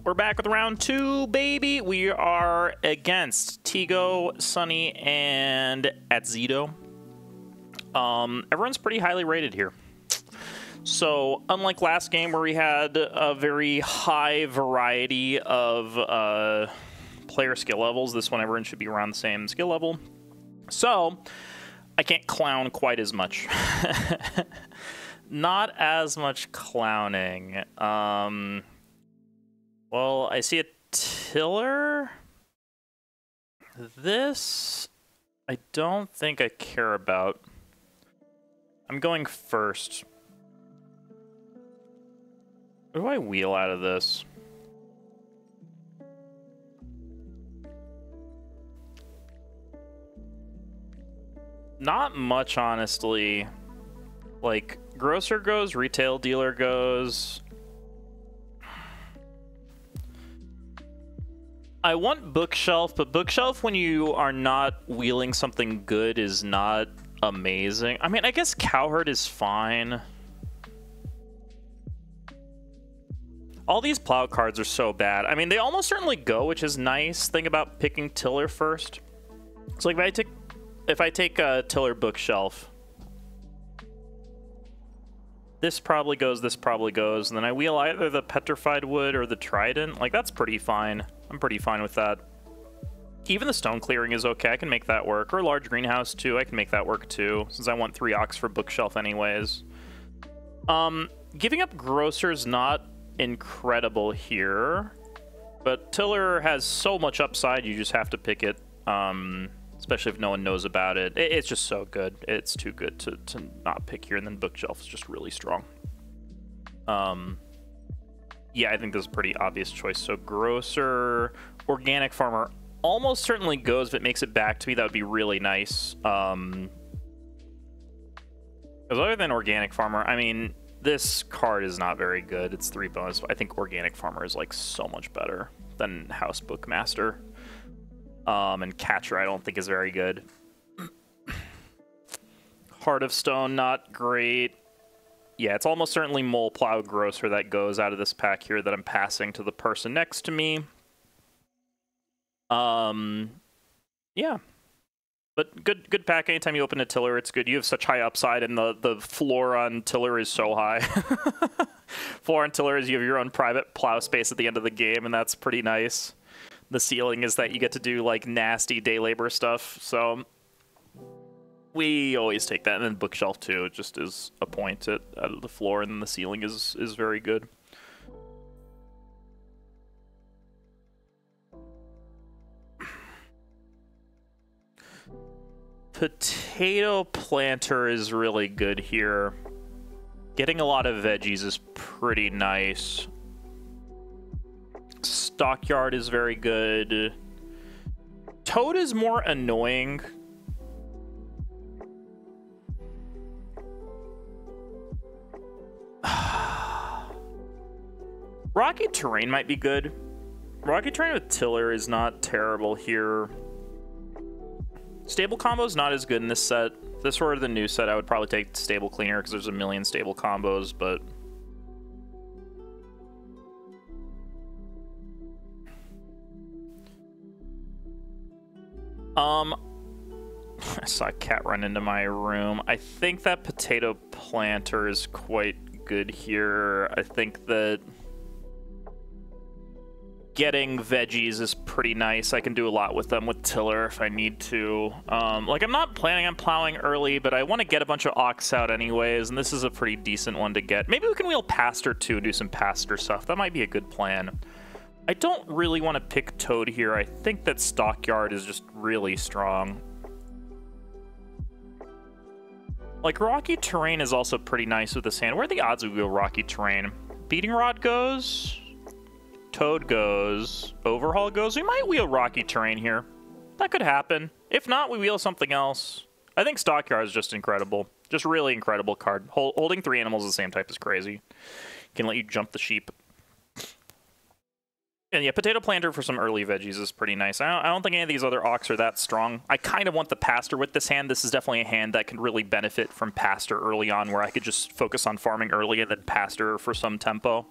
We're back with round 2, baby. We are against Tigo, Sunny, and Atzito. Everyone's pretty highly rated here. So, unlike last game where we had a very high variety of player skill levels, this one everyone should be around the same skill level. So, I can't clown quite as much. Not as much clowning. Well, I see a tiller. This, I don't think I care about. I'm going first. What do I wheel out of this? Not much, honestly. Like, grocer goes, retail dealer goes. I want bookshelf, but bookshelf when you are not wheeling something good is not amazing. I mean, I guess cowherd is fine. All these plow cards are so bad. I mean, they almost certainly go, which is nice. Thing about picking tiller first. So like if I take a tiller bookshelf, this probably goes, and then I wheel either the petrified wood or the trident. Like, that's pretty fine. I'm pretty fine with that. Even the stone clearing is okay. I can make that work. Or large greenhouse, too. I can make that work, too, since I want 3 ox for bookshelf anyways. Giving up grocer's not incredible here, but tiller has so much upside, you just have to pick it, especially if no one knows about it. It's just so good. It's too good to not pick here, and then bookshelf is just really strong. Yeah, I think this is a pretty obvious choice. So grocer, organic farmer almost certainly goes. If it makes it back to me, that would be really nice. Because other than organic farmer, I mean, this card is not very good. It's 3 bonus. I think organic farmer is like so much better than house bookmaster. And catcher I don't think is very good. Heart of Stone, not great. Yeah, it's almost certainly mole, plow, grocer that goes out of this pack here that I'm passing to the person next to me. Yeah. But good pack. Anytime you open a tiller, it's good. You have such high upside, and the floor on tiller is so high. Floor on tiller is you have your own private plow space at the end of the game, and that's pretty nice. The ceiling is that you get to do, like, nasty day labor stuff, so we always take that. And then bookshelf, too. It just is a point out of the floor, and then the ceiling is very good. Potato planter is really good here. Getting a lot of veggies is pretty nice. Stockyard is very good. Toad is more annoying. Rocky terrain might be good. Rocky terrain with tiller is not terrible here. Stable combo is not as good in this set. If this were the new set, I would probably take stable cleaner because there's a million stable combos, but I saw a cat run into my room. I think that potato planter is quite good here. I think that getting veggies is pretty nice. I can do a lot with them with tiller if I need to. Like, I'm not planning on plowing early, but I want to get a bunch of ox out anyways, and this is a pretty decent one to get. Maybe we can wheel pasture too, do some pasture stuff. That might be a good plan. I don't really want to pick toad here. I think that stockyard is just really strong. Like, rocky terrain is also pretty nice with this hand. Where are the odds we wheel rocky terrain? Beating rod goes. Toad goes. Overhaul goes. We might wheel rocky terrain here. That could happen. If not, we wheel something else. I think stockyard is just incredible. Just really incredible card. Holding 3 animals of the same type is crazy. Can let you jump the sheep. And yeah, potato planter for some early veggies is pretty nice. I don't think any of these other ox are that strong. I kind of want the pasture with this hand. This is definitely a hand that can really benefit from pasture early on, where I could just focus on farming early and then pasture for some tempo.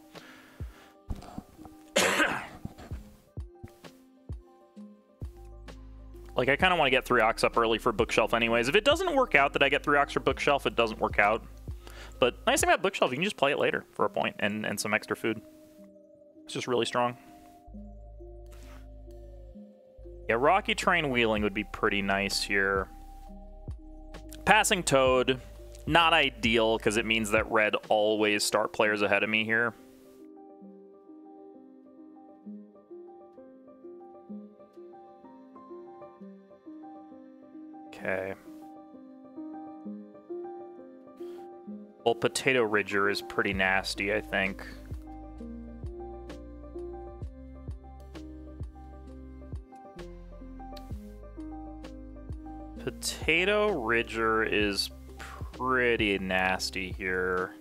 Like, I kind of want to get 3 Ox up early for Bookshelf anyways. If it doesn't work out that I get 3 Ox for Bookshelf, it doesn't work out. But nice thing about Bookshelf, you can just play it later for a point and some extra food. It's just really strong. Yeah, Rocky Train Wheeling would be pretty nice here. Passing Toad, not ideal, because it means that red always start players ahead of me here. Okay. Well, Potato Ridger is pretty nasty, I think. Potato Ridger is pretty nasty here.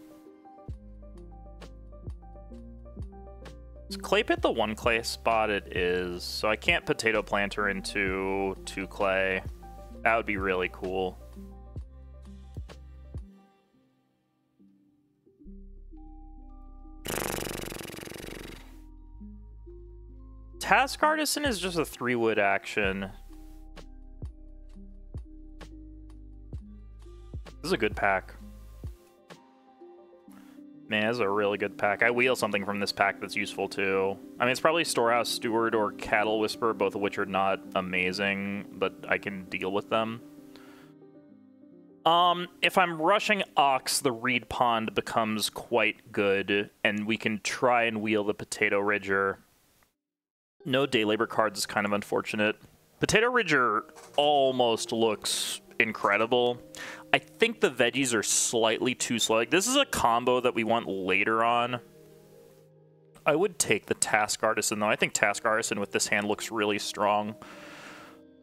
Is Clay Pit the 1 clay spot? It is. So I can't Potato Planter into 2 clay. That would be really cool. Task Artisan is just a 3-wood action. This is a good pack. Man, this is a really good pack. I wheel something from this pack that's useful too. I mean, it's probably Storehouse Steward or Cattle Whisperer, both of which are not amazing, but I can deal with them. If I'm rushing Ox, the Reed Pond becomes quite good, and we can try and wheel the Potato Ridger. No Day Labor cards is kind of unfortunate. Potato Ridger almost looks incredible. I think the veggies are slightly too slow. Like, this is a combo that we want later on. I would take the Task Artisan, though. I think Task Artisan with this hand looks really strong.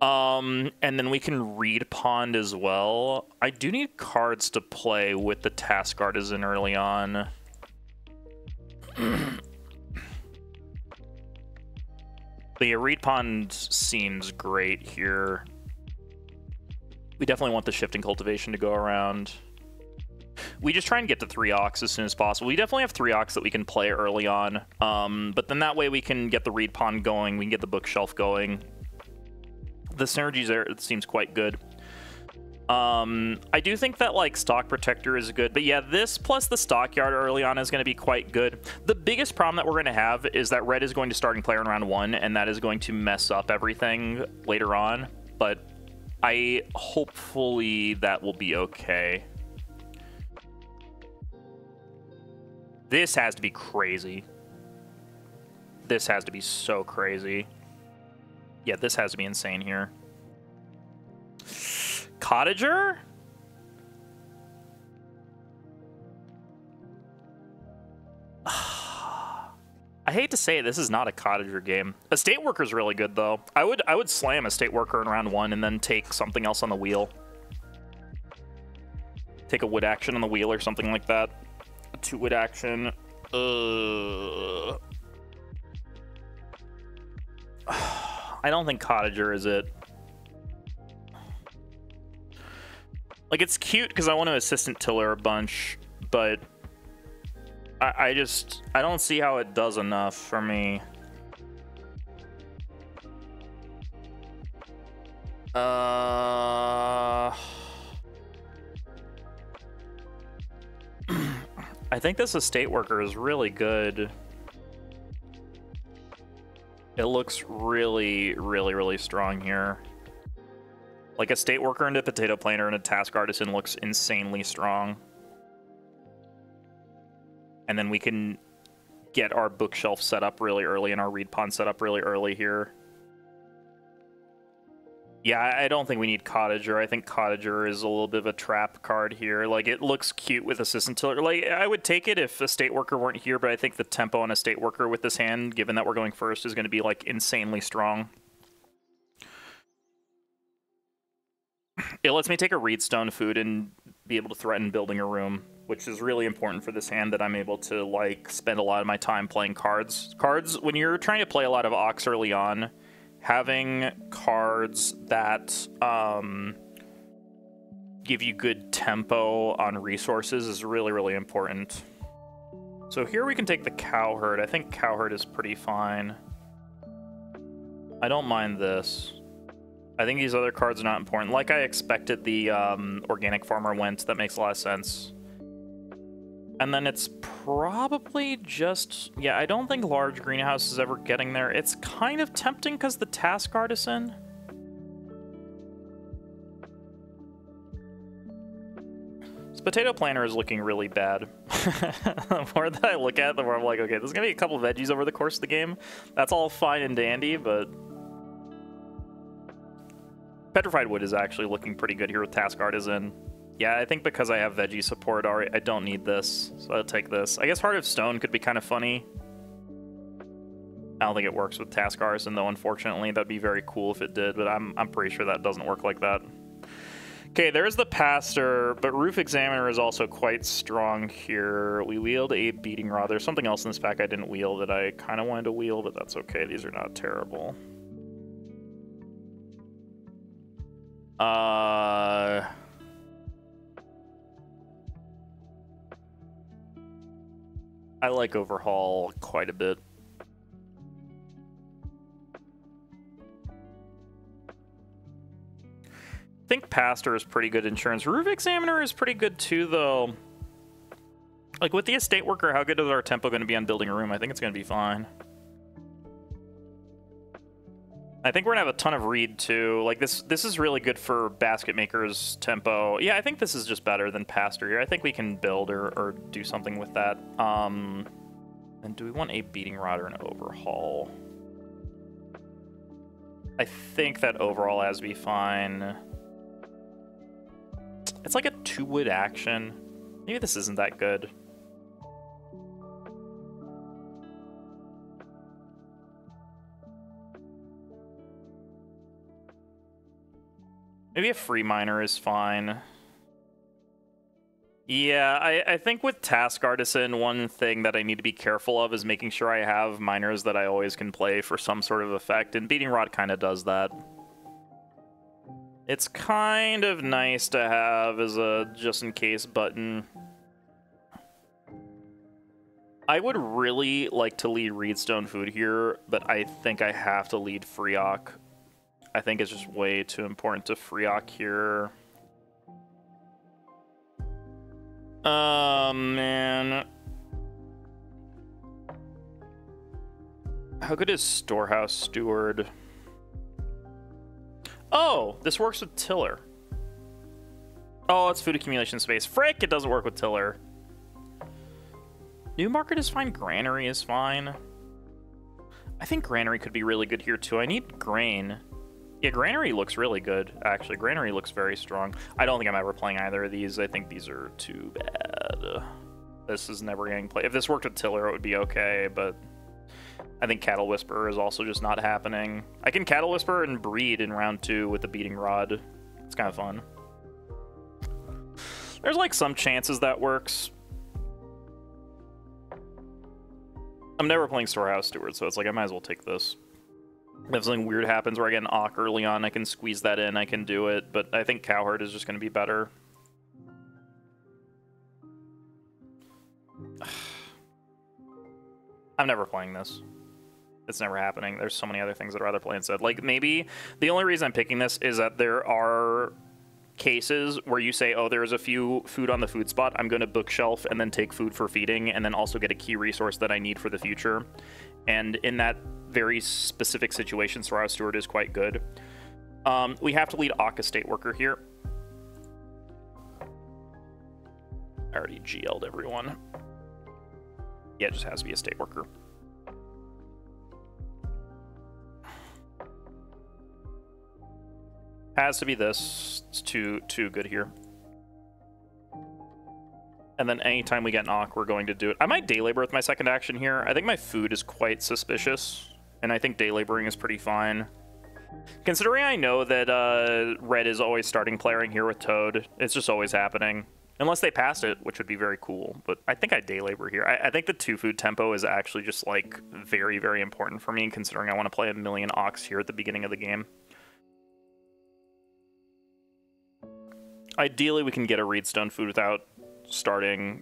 And then we can Reed Pond as well. I do need cards to play with the Task Artisan early on. But yeah, Reed Pond seems great here. We definitely want the Shifting Cultivation to go around. We just try and get to 3 Ox as soon as possible. We definitely have 3 Ox that we can play early on. But then that way we can get the Reed Pond going. We can get the Bookshelf going. The synergies there, it seems quite good. I do think that, like, Stock Protector is good. But yeah, this plus the Stockyard early on is going to be quite good. The biggest problem that we're going to have is that red is going to starting player in round 1, and that is going to mess up everything later on. But hopefully that will be okay. This has to be crazy. This has to be so crazy. Yeah, this has to be insane here. Cottager? I hate to say it, this is not a Cottager game. Estate Worker's really good, though. I would slam Estate Worker in round 1 and then take something else on the wheel. Take a wood action on the wheel or something like that. A 2-wood action. I don't think Cottager is it. Like, it's cute because I want to Assistant Tiller a bunch, but I don't see how it does enough for me. I think this Estate Worker is really good. It looks really, really, really strong here. Like, Estate Worker into Potato Planter and a Task Artisan looks insanely strong. And then we can get our Bookshelf set up really early and our Reed Pond set up really early here. Yeah, I don't think we need Cottager. I think Cottager is a little bit of a trap card here. Like, it looks cute with Assistant Tiller. Like, I would take it if Estate Worker weren't here, but I think the tempo on Estate Worker with this hand, given that we're going first, is going to be, like, insanely strong. It lets me take a Reedstone food and be able to threaten building a room, which is really important for this hand, that I'm able to, like, spend a lot of my time playing cards. Cards, when you're trying to play a lot of Ox early on, having cards that give you good tempo on resources is really, really important. So here we can take the Cowherd. I think Cowherd is pretty fine. I don't mind this. I think these other cards are not important. Like I expected, the Organic Farmer went. That makes a lot of sense. And then it's probably just... Yeah, I don't think Large Greenhouse is ever getting there. It's kind of tempting because the Task Artisan... This Potato Planter is looking really bad. The more that I look at it, the more I'm like, okay, there's going to be a couple veggies over the course of the game. That's all fine and dandy, but... Petrified Wood is actually looking pretty good here with Task Artisan. Yeah, I think because I have veggie support already, I don't need this, so I'll take this. I guess Heart of Stone could be kind of funny. I don't think it works with Task Artisan, though, unfortunately. That'd be very cool if it did, but I'm pretty sure that doesn't work like that. Okay, there's the Pastor, but Roof Examiner is also quite strong here. We wield a Beating Rod. There's something else in this pack I didn't wield that I kind of wanted to wield, but that's okay. These are not terrible. I like Overhaul quite a bit. I think Pastor is pretty good insurance. Roof Examiner is pretty good too, though. Like, with the Estate Worker, how good is our tempo going to be on building a room? I think it's going to be fine. I think we're going to have a ton of read, too. Like, this is really good for Basket Maker's tempo. Yeah, I think this is just better than Pastor here. I think we can build or do something with that. And do we want a Beating Rod or an Overhaul? I think that Overhaul has to be fine. It's like a 2-wood action. Maybe this isn't that good. Maybe a Free Miner is fine. Yeah, I think with Task Artisan, one thing that I need to be careful of is making sure I have miners that I always can play for some sort of effect, and Beating Rod kind of does that. It's kind of nice to have as a just-in-case button. I would really like to lead Reedstone Food here, but I think I have to lead Freeok. I think it's just way too important to Freeok here. Man. How good is Storehouse Steward? Oh, this works with Tiller. Oh, it's food accumulation space. Frick, it doesn't work with Tiller. New Market is fine. Granary is fine. I think Granary could be really good here, too. I need grain. Yeah, Granary looks really good, actually. Granary looks very strong. I don't think I'm ever playing either of these. I think these are too bad. This is never getting played. If this worked with Tiller, it would be okay, but I think Cattle Whisperer is also just not happening. I can Cattle Whisperer and breed in round 2 with the Beating Rod. It's kind of fun. There's like some chances that works. I'm never playing Storehouse Steward, so it's like I might as well take this. If something weird happens where I get an Awk early on, I can squeeze that in, I can do it, but I think Cowherd is just going to be better. I'm never playing this. It's never happening. There's so many other things that I'd rather play instead. Like, maybe the only reason I'm picking this is that there are cases where you say, oh, there's a few food on the food spot, I'm going to bookshelf and then take food for feeding and then also get a key resource that I need for the future. And in that very specific situation, Storehouse Steward is quite good. We have to lead Awk Estate Worker here. I already GL'd everyone. Yeah, it just has to be Estate Worker. Has to be this. It's too good here. And then anytime we get an Awk, we're going to do it. I might day labor with my second action here. I think my food is quite suspicious, and I think day laboring is pretty fine. Considering I know that Red is always starting playing here with Toad, it's just always happening. Unless they passed it, which would be very cool. But I think I day labor here. I think the 2-food tempo is actually just like very, very important for me, considering I want to play a million Awks here at the beginning of the game. Ideally, we can get a Reedstone Food without starting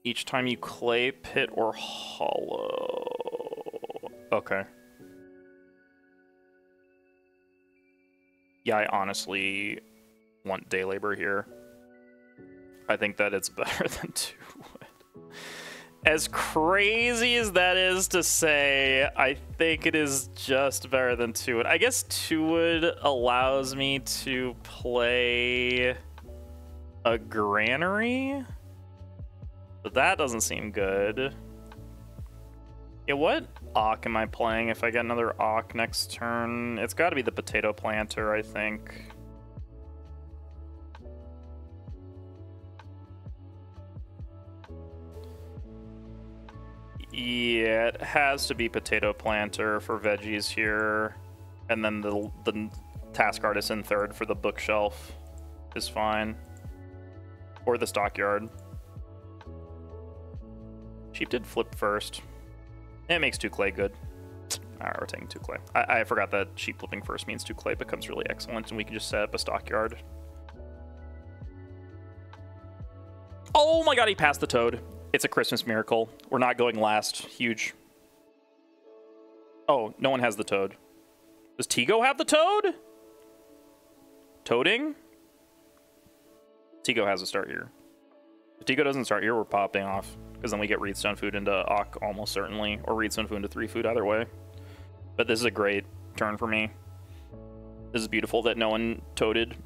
each time you clay, pit, or hollow. Okay. Yeah, I honestly want day labor here. I think that it's better than 2 wood. As crazy as that is to say, I think it is just better than 2 wood. I guess 2 wood allows me to play a granary, but that doesn't seem good. Yeah, what Auk am I playing if I get another Auk next turn? It's got to be the potato planter, I think. Yeah, it has to be potato planter for veggies here. And then the task artisan third for the bookshelf is fine. Or the stockyard. Sheep did flip first. It makes 2 clay good. Alright, we're taking 2 clay. I forgot that sheep flipping first means 2 clay becomes really excellent, and we can just set up a stockyard. Oh my god, he passed the toad. It's a Christmas miracle. We're not going last. Huge. Oh, no one has the toad. Does Tigo have the toad? Toading? Tigo has a start here. If Tigo doesn't start here, we're popping off. Because then we get Reedstone food into Auk almost certainly. Or Reedstone food into 3 food either way. But this is a great turn for me. This is beautiful that no one toaded.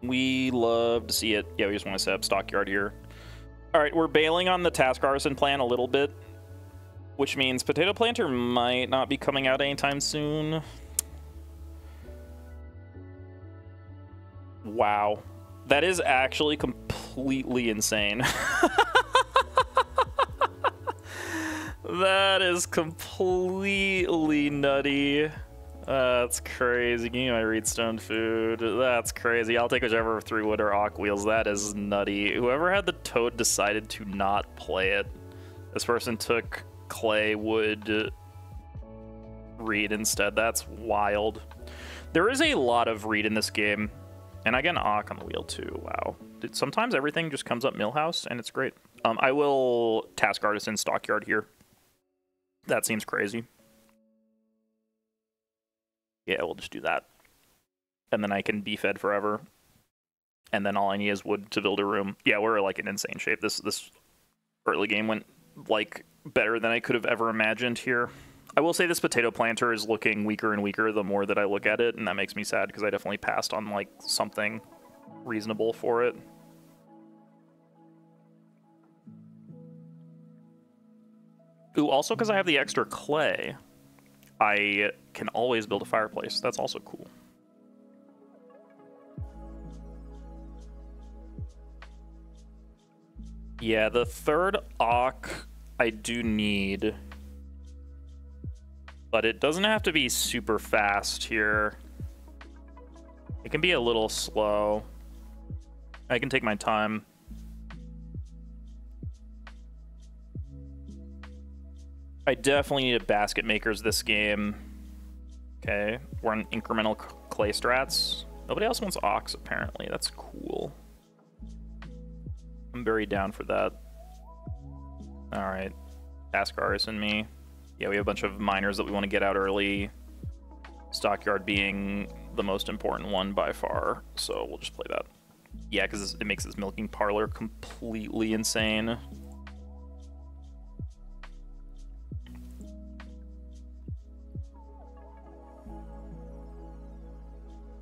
We love to see it. Yeah, we just want to set up stockyard here. All right, we're bailing on the task artisan plan a little bit, which means potato planter might not be coming out anytime soon. Wow. That is actually completely insane. That is completely nutty. That's crazy. Give me my Reedstone food. That's crazy. I'll take whichever 3 wood or Auk wheels. That is nutty. Whoever had the toad decided to not play it. This person took clay, wood, reed instead. That's wild. There is a lot of reed in this game. And I get an Auk on the wheel too. Wow. Sometimes everything just comes up Millhouse and it's great. I will task artisan stockyard here. That seems crazy. Yeah, we'll just do that. And then I can be fed forever. And then all I need is wood to build a room. Yeah, we're like in insane shape. This early game went like better than I could have ever imagined here. I will say this potato planter is looking weaker and weaker the more that I look at it, and that makes me sad because I definitely passed on like something reasonable for it. Ooh, also because I have the extra clay, I can always build a fireplace. That's also cool. Yeah, the third Auk I do need, but it doesn't have to be super fast here. It can be a little slow. I can take my time. I definitely need a basket makers this game. Okay, we're on incremental clay strats. Nobody else wants Auks, apparently. That's cool. I'm very down for that. Alright. Task artisan me. Yeah, we have a bunch of miners that we want to get out early. Stockyard being the most important one by far. So we'll just play that. Yeah, because it makes this milking parlor completely insane.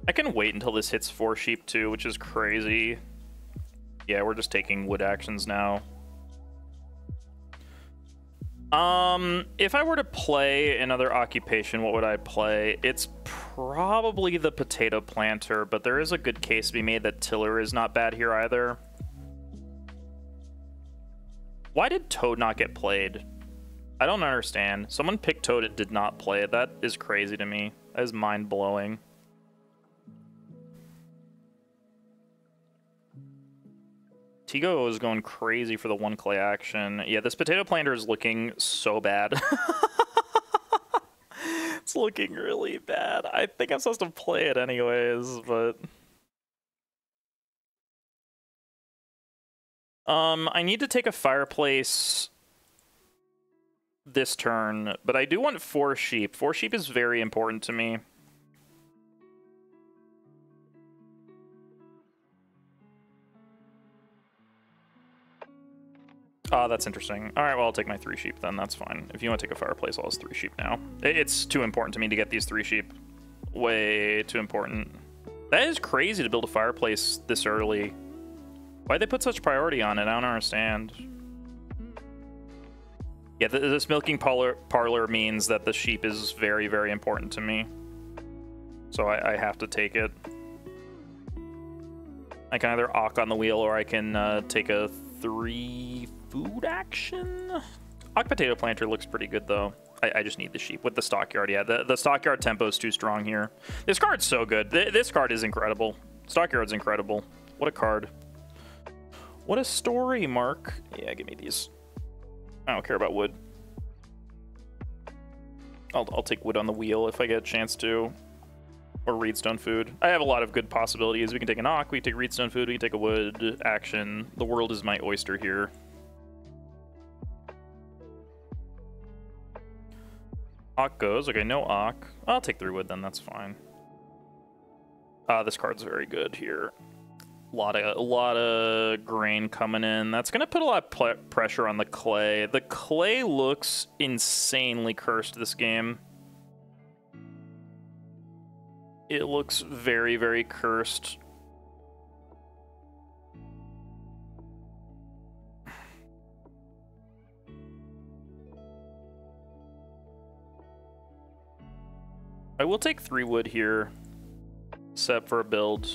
I can wait until this hits 4 sheep too, which is crazy. Yeah, we're just taking wood actions now. If I were to play another occupation, what would I play? It's probably the potato planter, but there is a good case to be made that tiller is not bad here either. Why did Toad not get played? I don't understand. Someone picked Toad, it did not play it. That is crazy to me. That is mind-blowing. Tigo is going crazy for the 1 clay action. Yeah, this potato planter is looking so bad. It's looking really bad. I think I'm supposed to play it anyways, but... I need to take a fireplace this turn, but I do want 4 sheep. 4 sheep is very important to me. Oh, that's interesting. All right, well, I'll take my 3 sheep then. That's fine. If you want to take a fireplace, I'll have 3 sheep now. It's too important to me to get these 3 sheep. Way too important. That is crazy to build a fireplace this early. Why'd they put such priority on it? I don't understand. Yeah, this milking parlor means that the sheep is very, very important to me. So I have to take it. I can either awk on the wheel or I can take a 3 food action. Awk potato planter looks pretty good though. I just need the sheep with the stockyard. Yeah, the stockyard tempo is too strong here. This card's so good. This card is incredible. Stockyard's incredible. What a card. What a story, Mark. Yeah, give me these. I don't care about wood. I'll take wood on the wheel if I get a chance to. Or reedstone food. I have a lot of good possibilities. We can take an awk, we can take reedstone food, we can take a wood action. The world is my oyster here. Awk goes. Okay, no awk. I'll take 3 wood then, that's fine. This card's very good here. A lot of grain coming in. That's gonna put a lot of pressure on the clay. The clay looks insanely cursed this game. It looks very, very cursed. I will take 3 wood here, set for a build.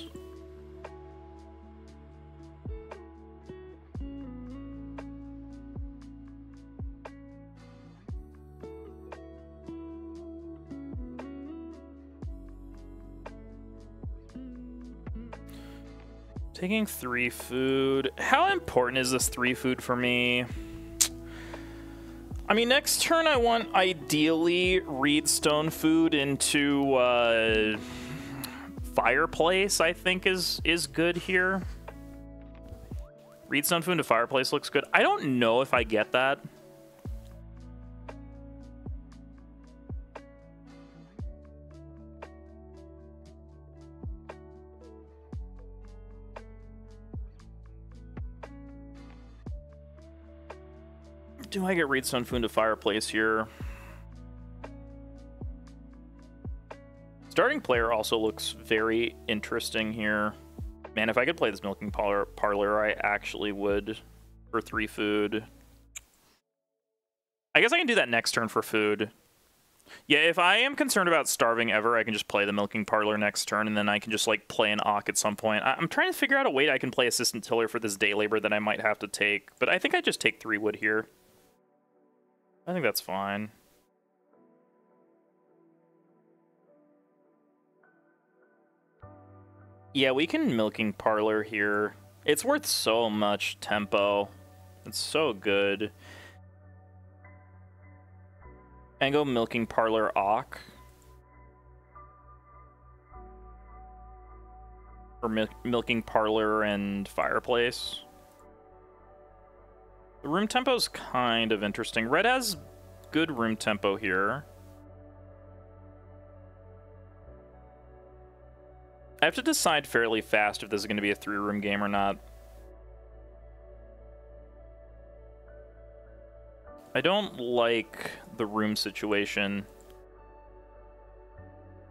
Taking 3 food. How important is this 3 food for me? I mean, next turn I want ideally reedstone food into fireplace, I think is good here. Reedstone food into fireplace looks good. I don't know if I get that. Do I get reedstone food to fireplace here? Starting player also looks very interesting here. Man, if I could play this milking parlor, I actually would for 3 food. I guess I can do that next turn for food. Yeah, if I am concerned about starving ever, I can just play the milking parlor next turn, and then I can just like play an awk at some point. I'm trying to figure out a way I can play assistant tiller for this day labor that I might have to take, but I think I just take 3 wood here. I think that's fine. Yeah, we can milking parlor here. It's worth so much tempo. It's so good. And go milking parlor awk. Or milking parlor and fireplace. The room tempo is kind of interesting. Red has good room tempo here. I have to decide fairly fast if this is going to be a 3-room game or not. I don't like the room situation.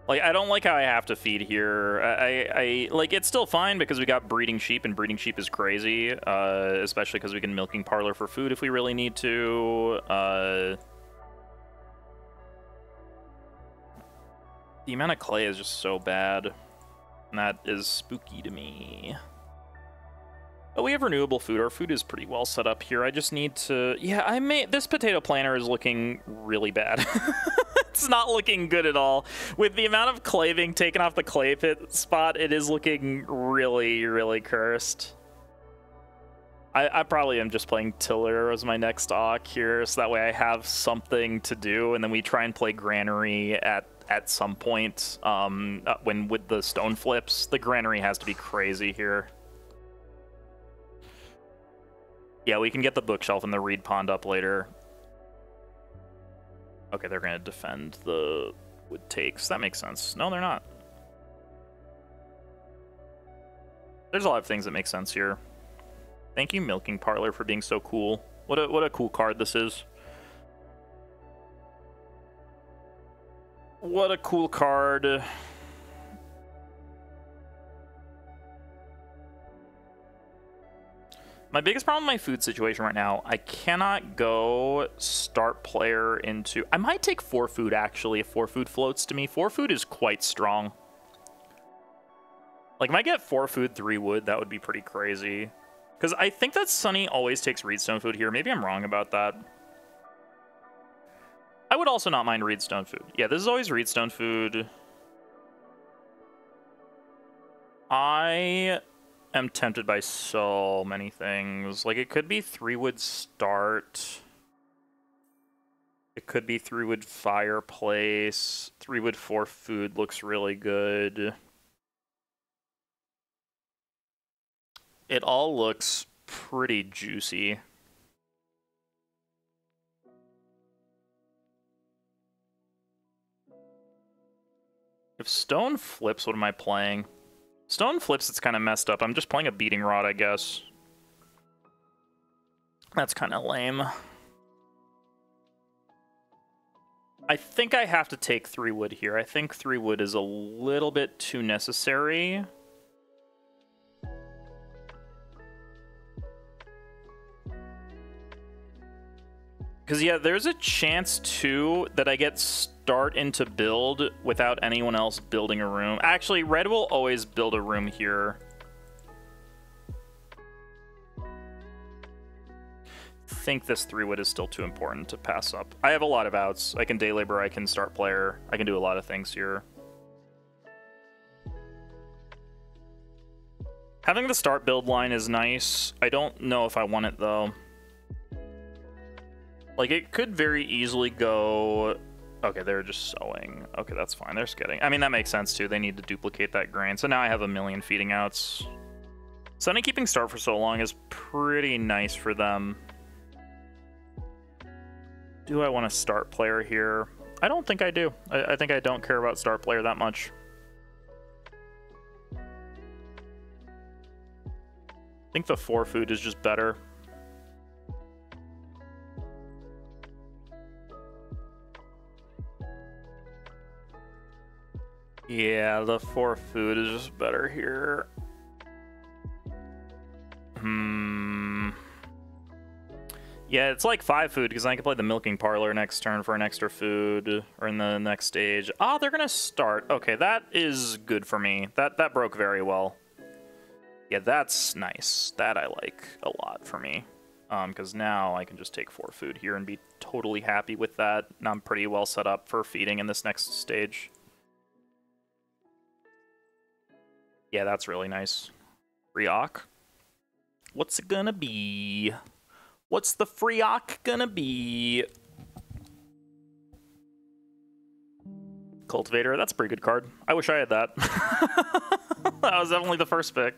Like, I don't like how I have to feed here. I like, it's still fine because we got breeding sheep, and breeding sheep is crazy, especially because we can milking parlor for food if we really need to. The amount of clay is just so bad, and that is spooky to me. But we have renewable food. Our food is pretty well set up here. I just need to... Yeah, this potato planter is looking really bad. It's not looking good at all. With the amount of clay being taken off the clay pit spot, it is looking really, really cursed. I probably am just playing tiller as my next awk here, so that way I have something to do, and then we try and play granary at some point when with the stone flips. The granary has to be crazy here. Yeah, we can get the bookshelf and the reed pond up later. Okay, they're going to defend the wood takes. That makes sense. No, they're not. There's a lot of things that make sense here. Thank you, Milking Parlor, for being so cool. What a cool card this is. What a cool card. My biggest problem with my food situation right now, I cannot go start player into... I might take 4 food, actually, if 4 food floats to me. 4 food is quite strong. Like, if I get 4 food, 3 wood, that would be pretty crazy. Because I think that Sunny always takes Reedstone food here. Maybe I'm wrong about that. I would also not mind Reedstone food. Yeah, this is always Reedstone food. I am tempted by so many things. Like, it could be 3 wood start. It could be 3 wood fireplace. 3 wood 4 food looks really good. It all looks pretty juicy. If stone flips, what am I playing? Stone flips, it's kind of messed up. I'm just playing a beating rod, I guess. That's kind of lame. I think I have to take 3 wood here. I think 3 wood is a little bit too necessary. Because, yeah, there's a chance, too, that I get start into build without anyone else building a room. Actually, red will always build a room here. I think this 3 wood is still too important to pass up. I have a lot of outs. I can day labor, I can start player. I can do a lot of things here. Having the start build line is nice. I don't know if I want it, though. Like, it could very easily go... Okay, they're just sowing. Okay, that's fine. They're skidding. I mean, that makes sense, too. They need to duplicate that grain. So now I have a million feeding outs. Sunny keeping start for so long is pretty nice for them. Do I want to start player here? I don't think I do. I think I don't care about start player that much. I think the 4 food is just better. Yeah, the 4 food is just better here. Yeah, it's like 5 food, because I can play the Milking Parlor next turn for an extra food, or in the next stage. Oh, they're going to start. Okay, that is good for me. That broke very well. Yeah, that's nice. That I like a lot for me. Because now I can just take 4 food here and be totally happy with that. And I'm pretty well set up for feeding in this next stage. Yeah, that's really nice. Free-ock. What's it gonna be? What's the free-ock gonna be? Cultivator, that's a pretty good card. I wish I had that. That was definitely the first pick.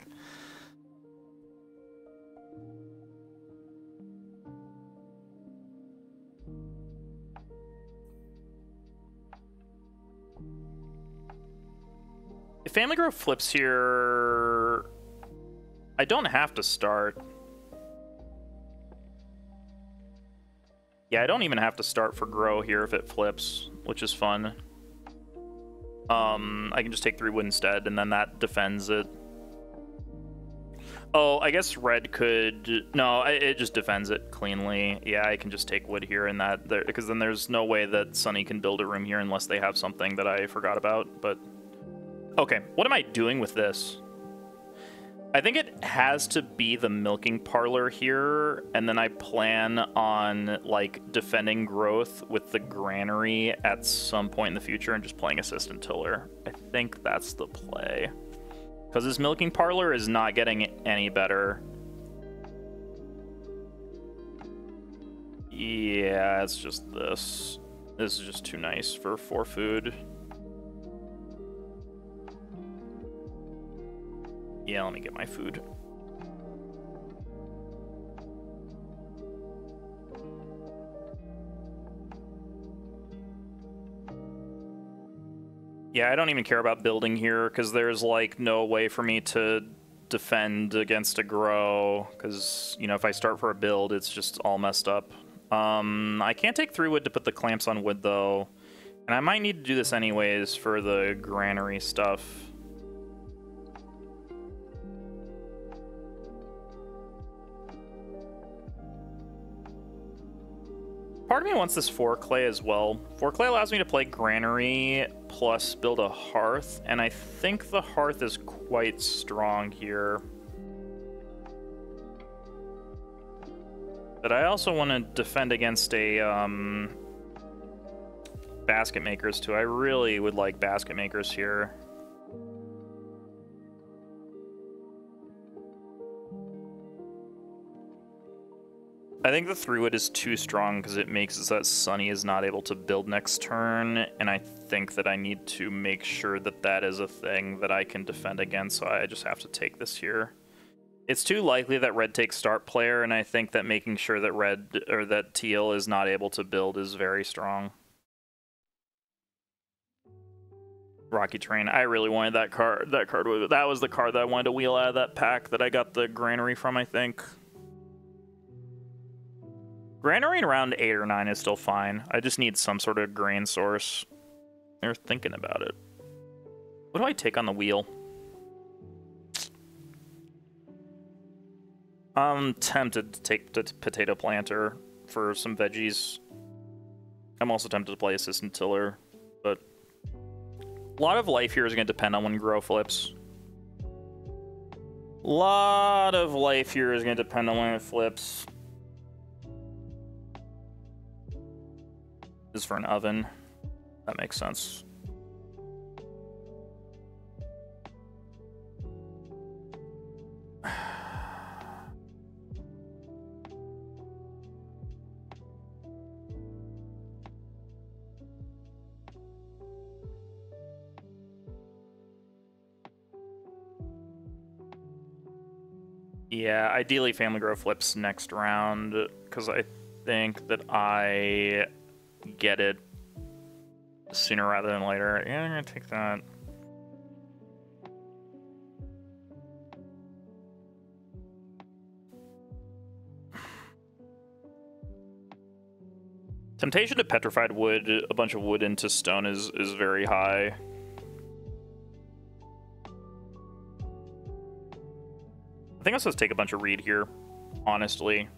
If Family Grove flips here, I don't have to start. Yeah, I don't even have to start for Grow here if it flips, which is fun. I can just take 3 wood instead, and then that defends it. Oh, I guess red could... No, it just defends it cleanly. Yeah, I can just take wood here and that... Because then there's no way that Sunny can build a room here unless they have something that I forgot about, but... Okay, what am I doing with this? I think it has to be the Milking Parlor here, and then I plan on, like, defending growth with the Granary at some point in the future and just playing Assistant Tiller. I think that's the play. Because this Milking Parlor is not getting any better. Yeah, it's just this. This is just too nice for 4 food. Yeah, let me get my food. Yeah, I don't even care about building here, because there's, like, no way for me to defend against a grow, because, you know, if I start for a build, it's just all messed up. I can't take 3 wood to put the clamps on wood, though, and I might need to do this anyways for the granary stuff. Part of me wants this 4 clay as well. 4 clay allows me to play granary plus build a hearth, and I think the hearth is quite strong here. But I also want to defend against a basket makers too. I really would like basket makers here. I think the 3 wood is too strong because it makes it so that Sunny is not able to build next turn, and I think that I need to make sure that that is a thing that I can defend against, so I just have to take this here. It's too likely that red takes start player, and I think that making sure that red or that teal is not able to build is very strong. Rocky Train. I really wanted that card. That was the card that I wanted to wheel out of that pack that I got the granary from, I think. Granary in round 8 or 9 is still fine. I just need some sort of grain source. They're thinking about it. What do I take on the wheel? I'm tempted to take the potato planter for some veggies. I'm also tempted to play assistant tiller, but a lot of life here is going to depend on when grow flips. A lot of life here is going to depend on when it flips. This is for an oven. That makes sense. Yeah, ideally Family Grow flips next round, because I think that I get it sooner rather than later. Yeah, I'm gonna take that. Temptation to petrified wood, a bunch of wood into stone is very high. I think I'm supposed to take a bunch of reed here, honestly.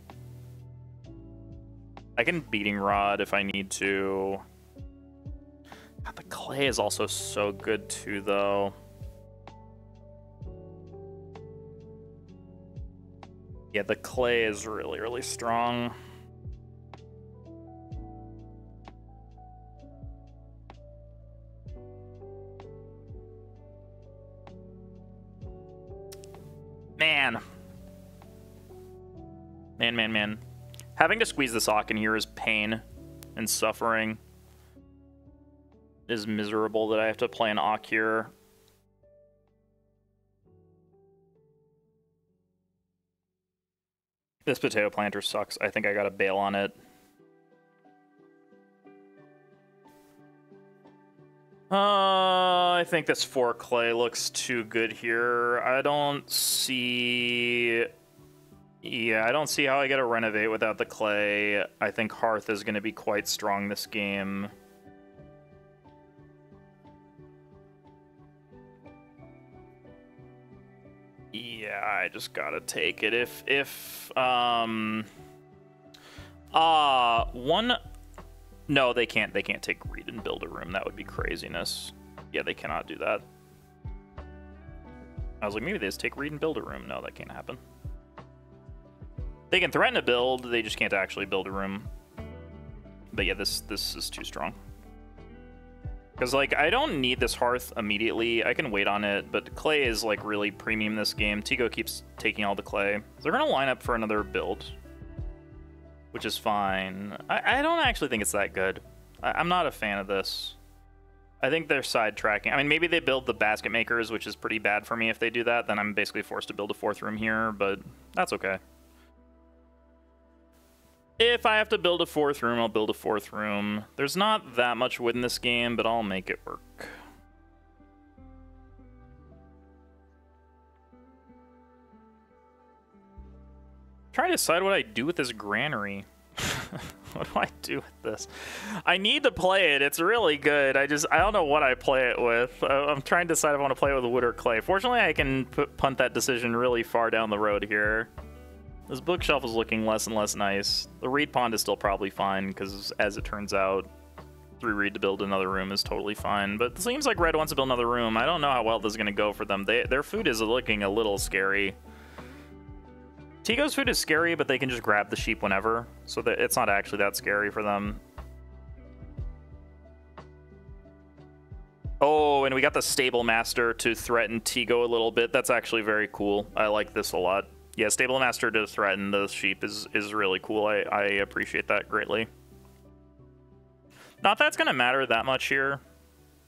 I can beating rod if I need to. God, the clay is also so good too, though. Yeah, the clay is really, really strong. Man. Man. Having to squeeze this Ock in here is pain and suffering. It is miserable that I have to play an Ock here. This potato planter sucks. I think I gotta bail on it. I think this 4 clay looks too good here. I don't see... Yeah, I don't see how I get a renovate without the clay. I think Hearth is going to be quite strong this game. Yeah, I just gotta take it. One... No, they can't take reed and build a room. That would be craziness. Yeah, they cannot do that. I was like, maybe they just take reed and build a room. No, that can't happen. They can threaten to build, they just can't actually build a room. But yeah, this is too strong. Because, like, I don't need this Hearth immediately. I can wait on it, but clay is, like, really premium this game. Tigo keeps taking all the clay. They're going to line up for another build, which is fine. I don't actually think it's that good. I'm not a fan of this. I think they're sidetracking. I mean, maybe they build the basket makers, which is pretty bad for me if they do that. Then I'm basically forced to build a 4th room here, but that's okay. If I have to build a 4th room, I'll build a 4th room. There's not that much wood in this game, but I'll make it work. Trying to decide what I do with this granary. What do I do with this? I need to play it. It's really good. I don't know what I play it with. I'm trying to decide if I want to play it with wood or clay. Fortunately, I can punt that decision really far down the road here. This bookshelf is looking less and less nice. The reed pond is still probably fine because, as it turns out, 3 reed to build another room is totally fine. But it seems like red wants to build another room. I don't know how well this is going to go for them. Their food is looking a little scary. Tigo's food is scary, but they can just grab the sheep whenever, so that it's not actually that scary for them. Oh, and we got the Stable Master to threaten Tigo a little bit. That's actually very cool. I like this a lot. Yeah, Stable Master to threaten the sheep is really cool. I appreciate that greatly. Not that it's going to matter that much here.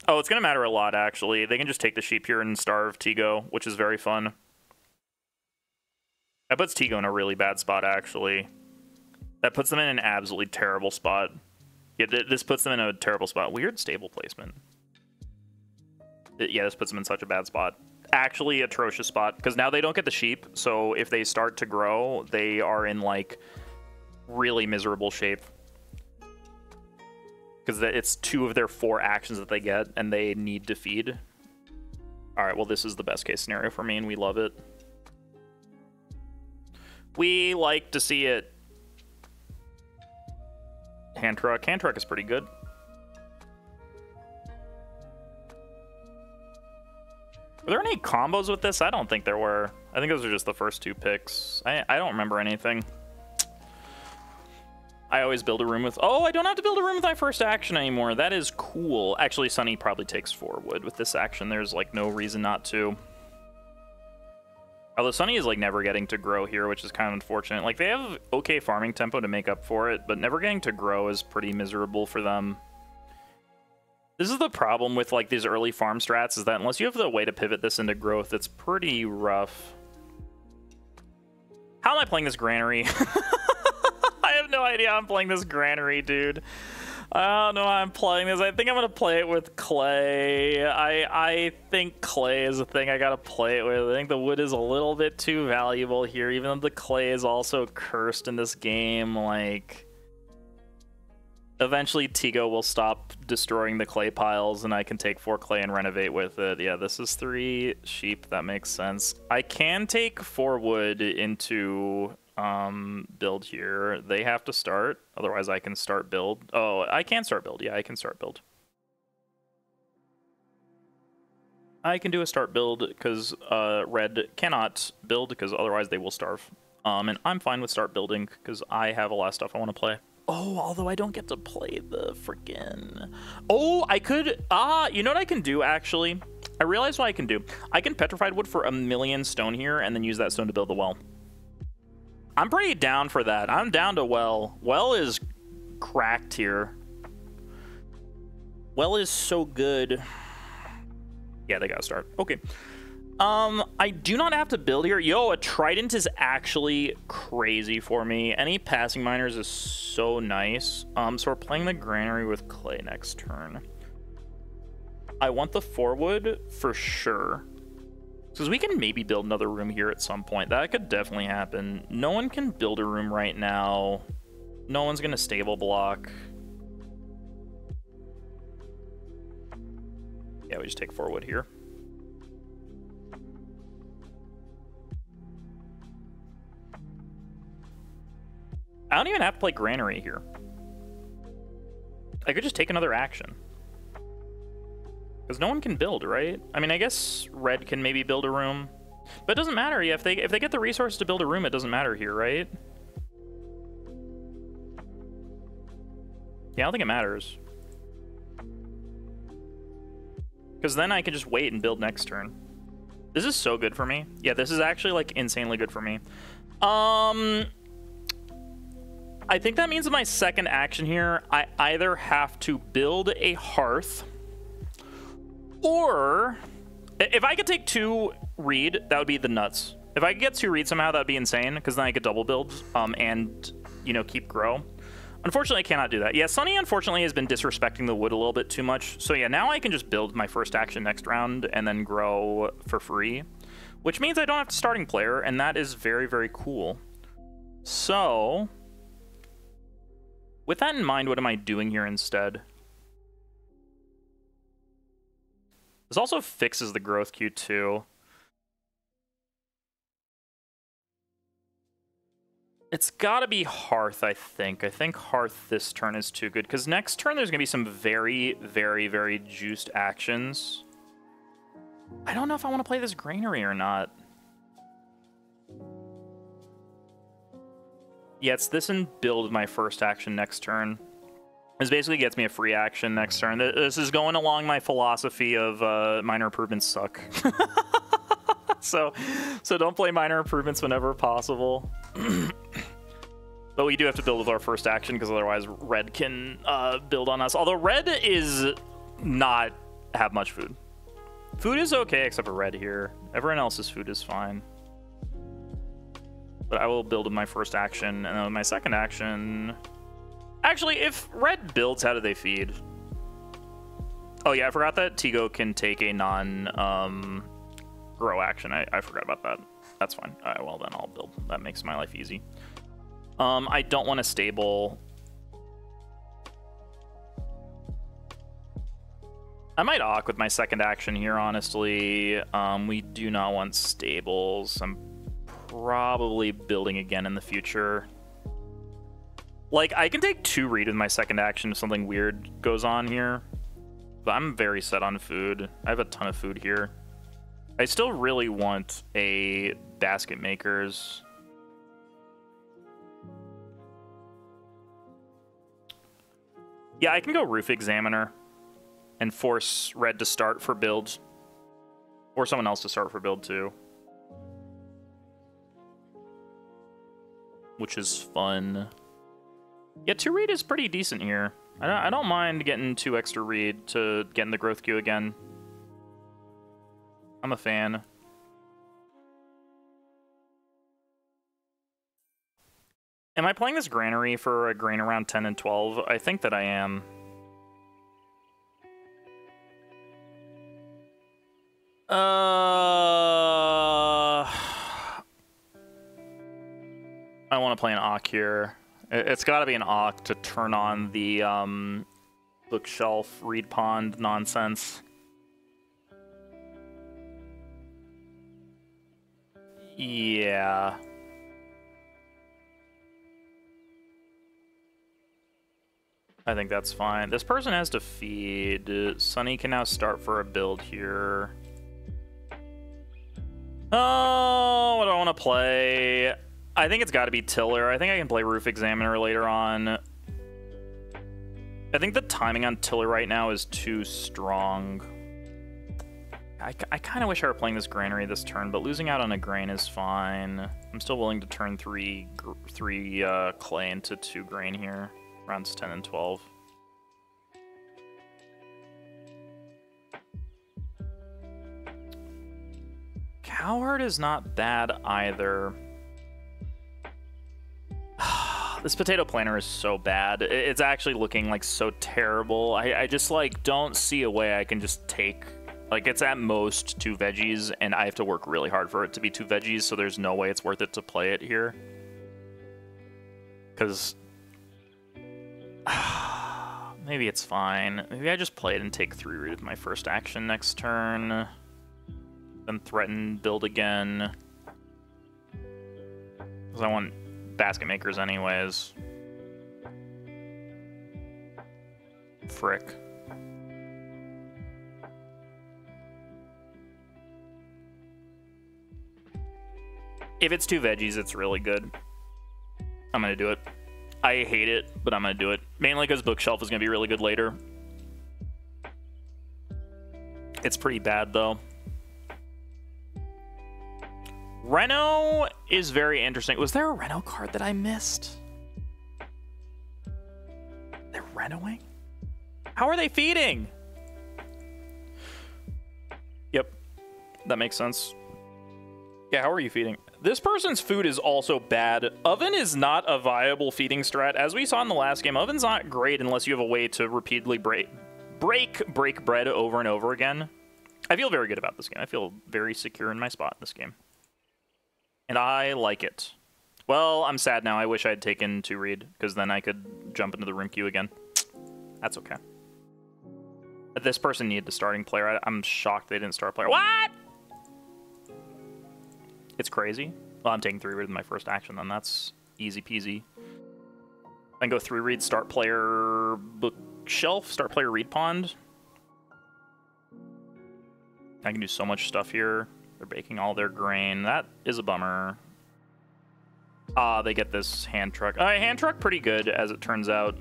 Oh, it's going to matter a lot, actually. They can just take the sheep here and starve Tigo, which is very fun. That puts Tigo in a really bad spot, actually. That puts them in an absolutely terrible spot. Yeah, this puts them in a terrible spot. Weird stable placement. Yeah, this puts them in such a bad spot. Actually, atrocious spot, because now they don't get the sheep, so if they start to grow, they are in, like, really miserable shape. Because it's 2 of their 4 actions that they get, and they need to feed. Alright, well, this is the best case scenario for me, and we love it. We like to see it. Hand truck. Hand truck is pretty good. Were there any combos with this? I don't think there were. I think those are just the first 2 picks. I don't remember anything. I always build a room with... Oh, I don't have to build a room with my first action anymore. That is cool. Actually, Sunny probably takes 4 wood with this action. There's, like, no reason not to. Although Sunny is, like, never getting to grow here, which is kind of unfortunate. Like, they have okay farming tempo to make up for it, but never getting to grow is pretty miserable for them. This is the problem with, like, these early farm strats, is that unless you have the way to pivot this into growth, it's pretty rough. How am I playing this granary? I have no idea how I'm playing this granary, dude. I don't know how I'm playing this. I think I'm going to play it with clay. I think clay is a thing I got to play it with. I think the wood is a little bit too valuable here, even though the clay is also cursed in this game. Like, eventually Tigo will stop destroying the clay piles, and I can take 4 clay and renovate with it. Yeah, this is 3 sheep. That makes sense. I can take 4 wood into... build here. They have to start, otherwise I can start build. Oh, I can start build. Yeah, I can start build. I can do a start build because red cannot build because otherwise they will starve. And I'm fine with start building because I have a lot of stuff I want to play. Oh, although I don't get to play the freaking... Oh, I could... you know what I can do, actually? I realize what I can do. I can petrified wood for 1,000,000 stone here and then use that stone to build the well. I'm pretty down for that. I'm down to well. Well is cracked here. Well is so good. Yeah, they gotta start. Okay. I do not have to build here. Yo, a trident is actually crazy for me. Any passing miners is so nice. So we're playing the granary with clay next turn. I want the 4 wood for sure. Because we can maybe build another room here at some point. That could definitely happen. No one can build a room right now. No one's going to stable block. Yeah, we just take 4 wood here. I don't even have to play granary here. I could just take another action. Because no one can build, right? I mean, I guess red can maybe build a room. But it doesn't matter. Yeah, if they get the resources to build a room, it doesn't matter here, right? Yeah, I don't think it matters. Because then I can just wait and build next turn. This is so good for me. Yeah, this is actually, like, insanely good for me. I think that means in my second action here, I either have to build a hearth... Or, if I could take 2 reed, that would be the nuts. If I could get 2 reed somehow, that would be insane, because then I could double build, and, you know, keep grow. Unfortunately, I cannot do that. Yeah, Sunny, unfortunately, has been disrespecting the wood a little bit too much. So yeah, now I can just build my first action next round, and then grow for free. Which means I don't have to starting player, and that is very, very cool. So, with that in mind, what am I doing here instead? This also fixes the growth queue too. It's gotta be Hearth, I think. I think Hearth this turn is too good, because next turn there's gonna be some very, very, very juiced actions. I don't know if I want to play this Granary or not. Yeah, it's this and build my first action next turn. This basically gets me a free action next turn. This is going along my philosophy of minor improvements suck. So don't play minor improvements whenever possible. But we do have to build with our first action, because otherwise red can build on us. Although red is not have much food. Food is okay except for red here. Everyone else's food is fine. But I will build with my first action, and then with my second action... Actually, if red builds, how do they feed? Oh yeah, I forgot that Tigo can take a non-grow action. I forgot about that. That's fine. Alright, well then I'll build. That makes my life easy. I don't want to stable. I might Awk with my second action here, honestly. We do not want stables. I'm probably building again in the future. Like, I can take 2 read with my second action if something weird goes on here. But I'm very set on food. I have a ton of food here. I still really want a basket makers. Yeah, I can go Roof Examiner and force red to start for build. Or someone else to start for build too. Which is fun. Yeah, 2 read is pretty decent here. I don't mind getting 2 extra read to get in the growth queue again. I'm a fan. Am I playing this Granary for a grain around 10 and 12? I think that I am. I want to play an Awk here. It's got to be an Awk to turn on the bookshelf reed pond nonsense. Yeah. I think that's fine. This person has to feed. Sunny can now start for a build here. Oh, what do I want to play? I think it's got to be Tiller. I think I can play Roof Examiner later on. I think the timing on Tiller right now is too strong. I kind of wish I were playing this Granary this turn, but losing out on a grain is fine. I'm still willing to turn 3 clay into 2 grain here. Rounds 10 and 12. Cowherd is not bad either. This potato planter is so bad. It's actually looking like so terrible. I just like don't see a way I can just take, like, it's at most 2 veggies and I have to work really hard for it to be 2 veggies, so there's no way it's worth it to play it here. Because maybe it's fine. Maybe I just play it and take 3 root with my first action next turn. Then threaten, build again. Because I want basket makers anyways. Frick. If it's 2 veggies, it's really good. I'm gonna do it. I hate it, but I'm gonna do it. Mainly because Bookshelf is gonna be really good later. It's pretty bad though. Reno is very interesting. Was there a Reno card that I missed? They're Renoing? How are they feeding? Yep, that makes sense. Yeah, how are you feeding? This person's food is also bad. Oven is not a viable feeding strat. As we saw in the last game, Oven's not great unless you have a way to repeatedly break bread over and over again. I feel very good about this game. I feel very secure in my spot in this game. And I like it. Well, I'm sad now. I wish I had taken 2 read, because then I could jump into the room queue again. That's okay. This person needed the starting player. I'm shocked they didn't start player. What? It's crazy. Well, I'm taking 3 read in my first action, then. That's easy peasy. I can go 3 read, start player bookshelf, start player read pond. I can do so much stuff here. They're baking all their grain. That is a bummer. They get this hand truck. Hand truck pretty good, as it turns out.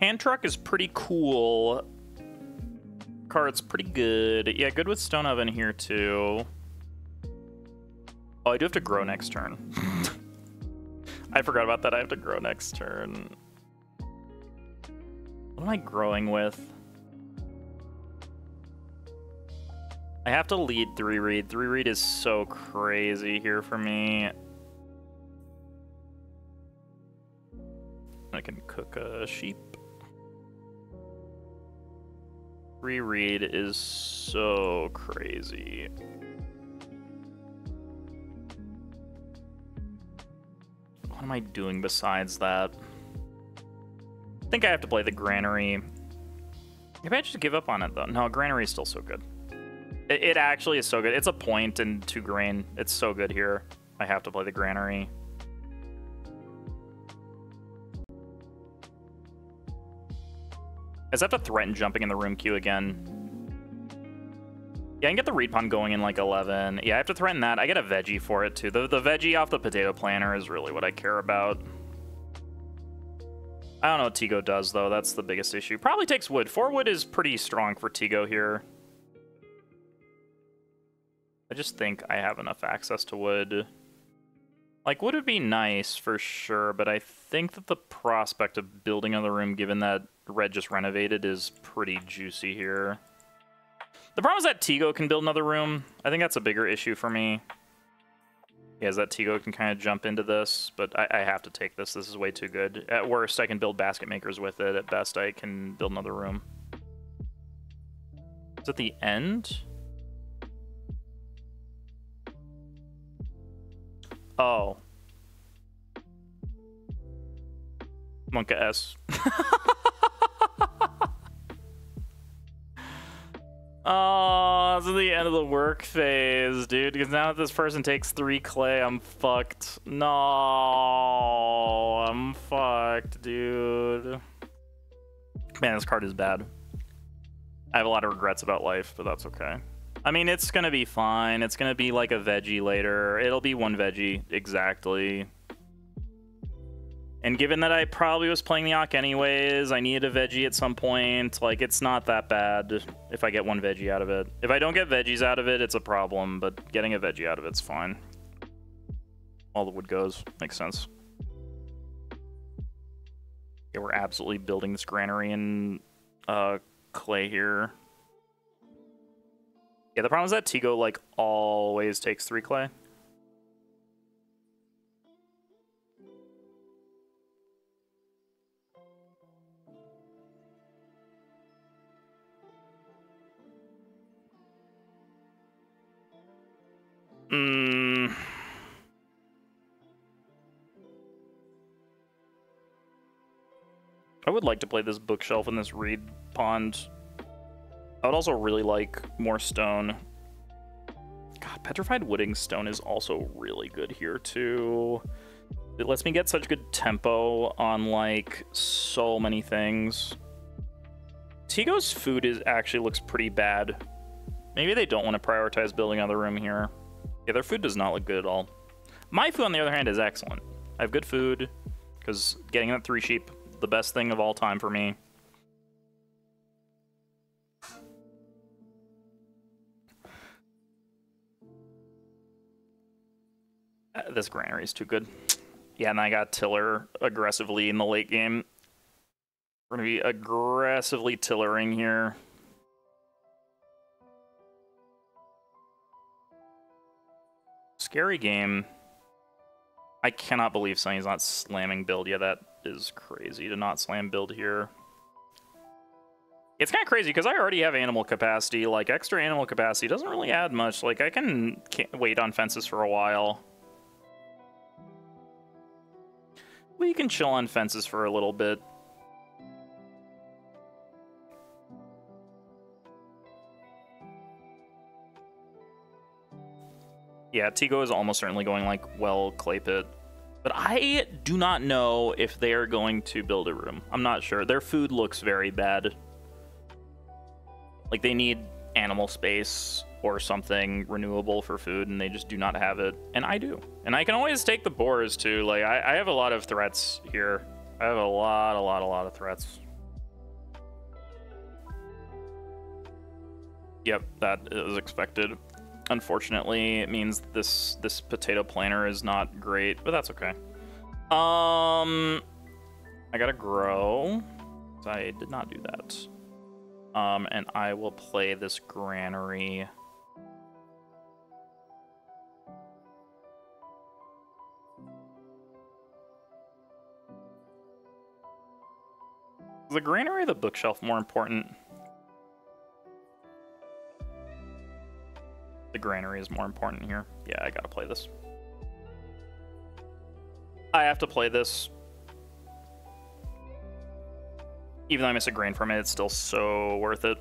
Hand truck is pretty cool. Card's pretty good. Yeah, good with stone oven here, too. Oh, I do have to grow next turn. I forgot about that. I have to grow next turn. What am I growing with? I have to lead 3 read. 3 read is so crazy here for me. I can cook a sheep. 3 read is so crazy. What am I doing besides that? I think I have to play the granary. Maybe I just give up on it, though. No, granary is still so good. It actually is so good. It's a point and 2 grain. It's so good here. I have to play the granary. I just have to threaten jumping in the room queue again. Yeah, I can get the read pond going in like 11. Yeah, I have to threaten that. I get a veggie for it too. The veggie off the potato planter is really what I care about. I don't know what Tigo does though. That's the biggest issue. Probably takes wood. 4 wood is pretty strong for Tigo here. I just think I have enough access to wood. Like, wood would be nice for sure, but I think that the prospect of building another room, given that red just renovated, is pretty juicy here. The problem is that Tigo can build another room. I think that's a bigger issue for me. Yeah, is that Tigo can kind of jump into this, but I have to take this. This is way too good. At worst, I can build basket makers with it. At best, I can build another room. Is it the end? Oh. Monka S. Oh, this is the end of the work phase, dude. Because now that this person takes 3 clay, I'm fucked. No, I'm fucked, dude. Man, this card is bad. I have a lot of regrets about life, but that's okay. I mean, it's gonna be fine. It's gonna be like a veggie later. It'll be 1 veggie, exactly. And given that I probably was playing the Ock anyways, I needed a veggie at some point. Like, it's not that bad if I get 1 veggie out of it. If I don't get veggies out of it, it's a problem, but getting a veggie out of it's fine. All the wood goes. Makes sense. Yeah, we're absolutely building this granary in clay here. Yeah, the problem is that Tigo, like, always takes 3 clay. I would like to play this bookshelf in this reed pond. I would also really like more stone. God, petrified wooding stone is also really good here too. It lets me get such good tempo on like so many things. Tigo's food actually looks pretty bad. Maybe they don't want to prioritize building another room here. Yeah, their food does not look good at all. My food, on the other hand, is excellent. I have good food, because getting that 3 sheep, the best thing of all time for me. This granary is too good. Yeah, and I got tiller aggressively in the late game. We're going to be aggressively tillering here. Scary game. I cannot believe Sunny's not slamming build. Yeah, that is crazy to not slam build here. It's kind of crazy because I already have animal capacity. Like, extra animal capacity doesn't really add much. Like, I can wait on fences for a while. We can chill on fences for a little bit. Yeah, Tigo is almost certainly going like, well, clay pit. But I do not know if they are going to build a room. I'm not sure. Their food looks very bad. Like, they need animal space or something renewable for food, and they just do not have it. And I do. And I can always take the boars, too. Like, I have a lot of threats here. I have a lot of threats. Yep, that is expected. Unfortunately, it means this potato planter is not great, but that's okay. I gotta grow. I did not do that. And I will play this granary. Is the granary or the bookshelf more important? The granary is more important here. Yeah, I gotta play this. I have to play this. Even though I miss a grain from it, it's still so worth it.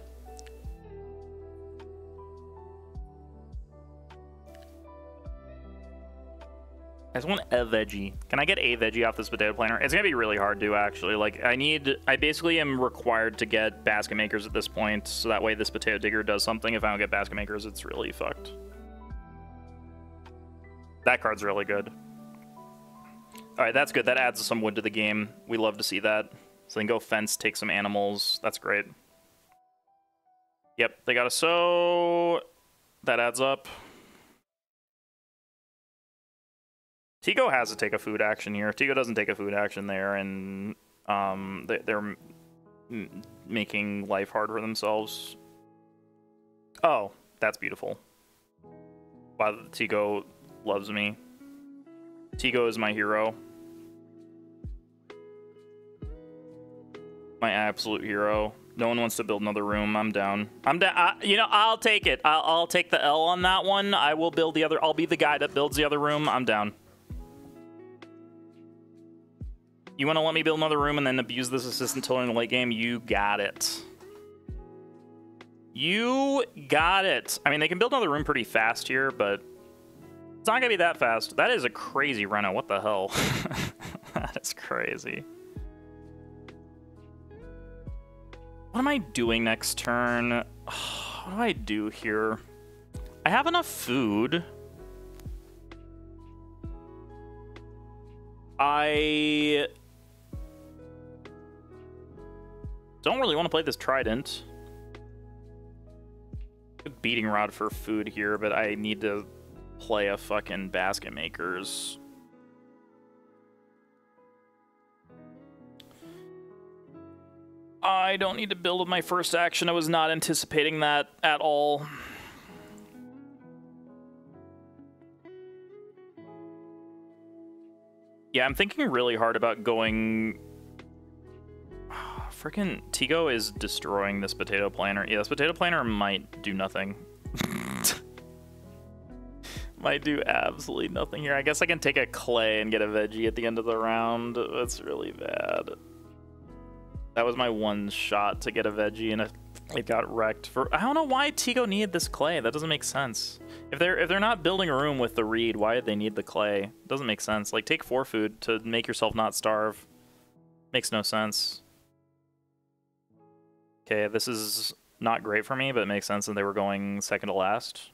I just want a veggie. Can I get a veggie off this potato planter? It's gonna be really hard to, actually. Like, I basically am required to get basket makers at this point, so that way this potato digger does something. If I don't get basket makers, it's really fucked. That card's really good. Alright, that's good. That adds some wood to the game. We love to see that. So then go fence, take some animals. That's great. Yep, they got a sow. That adds up. Tigo has to take a food action here. If Tigo doesn't take a food action there, and they're making life hard for themselves. Oh, that's beautiful. Wow, Tigo loves me. Tigo is my hero. My absolute hero. No one wants to build another room. I'm down. I'm down. You know, I'll take it. I'll take the L on that one. I will build the other. I'll be the guy that builds the other room. I'm down. You want to let me build another room and then abuse this assistant tiller in the late game? You got it. You got it. I mean, they can build another room pretty fast here, but it's not going to be that fast. That is a crazy reno. What the hell? That is crazy. What am I doing next turn? What do I do here? I have enough food. I don't really want to play this trident. Good beating rod for food here, but I need to play a fucking basket makers. I don't need to build with my first action. I was not anticipating that at all. Yeah, I'm thinking really hard about going... Freaking Tigo is destroying this potato planter. Yeah, this potato planter might do nothing. Might do absolutely nothing here. I guess I can take a clay and get a veggie at the end of the round. That's really bad. That was my one shot to get a veggie, and it got wrecked. For I don't know why Tigo needed this clay. That doesn't make sense. If they're not building a room with the reed, why did they need the clay? It doesn't make sense. Like, take 4 food to make yourself not starve. Makes no sense. Okay, this is not great for me, but it makes sense that they were going second to last.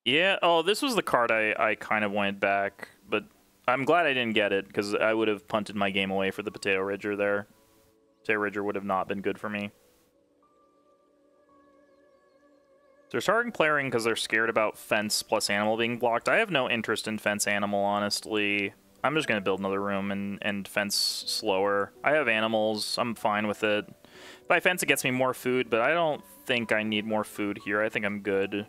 Yeah, oh, this was the card I kind of wanted back, but I'm glad I didn't get it, because I would have punted my game away for the Potato Ridger there. Potato Ridger would have not been good for me. They're starting playing because they're scared about fence plus animal being blocked. I have no interest in fence animal, honestly. I'm just going to build another room and fence slower. I have animals. I'm fine with it. By fence, it gets me more food, but I don't think I need more food here. I think I'm good.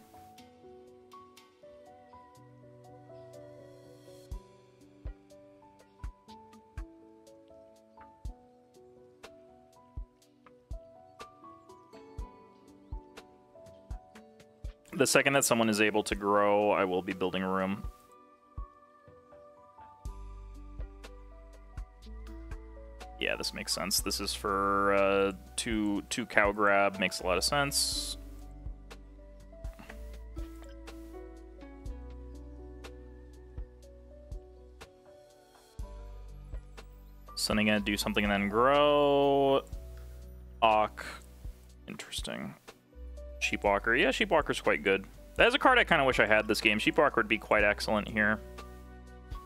The second that someone is able to grow, I will be building a room. Yeah, this makes sense. This is for two cow grab. Makes a lot of sense. Sending it, do something and then grow. Awk. Interesting. Sheepwalker. Yeah, Sheepwalker's quite good. That is a card I kind of wish I had this game. Sheepwalker would be quite excellent here.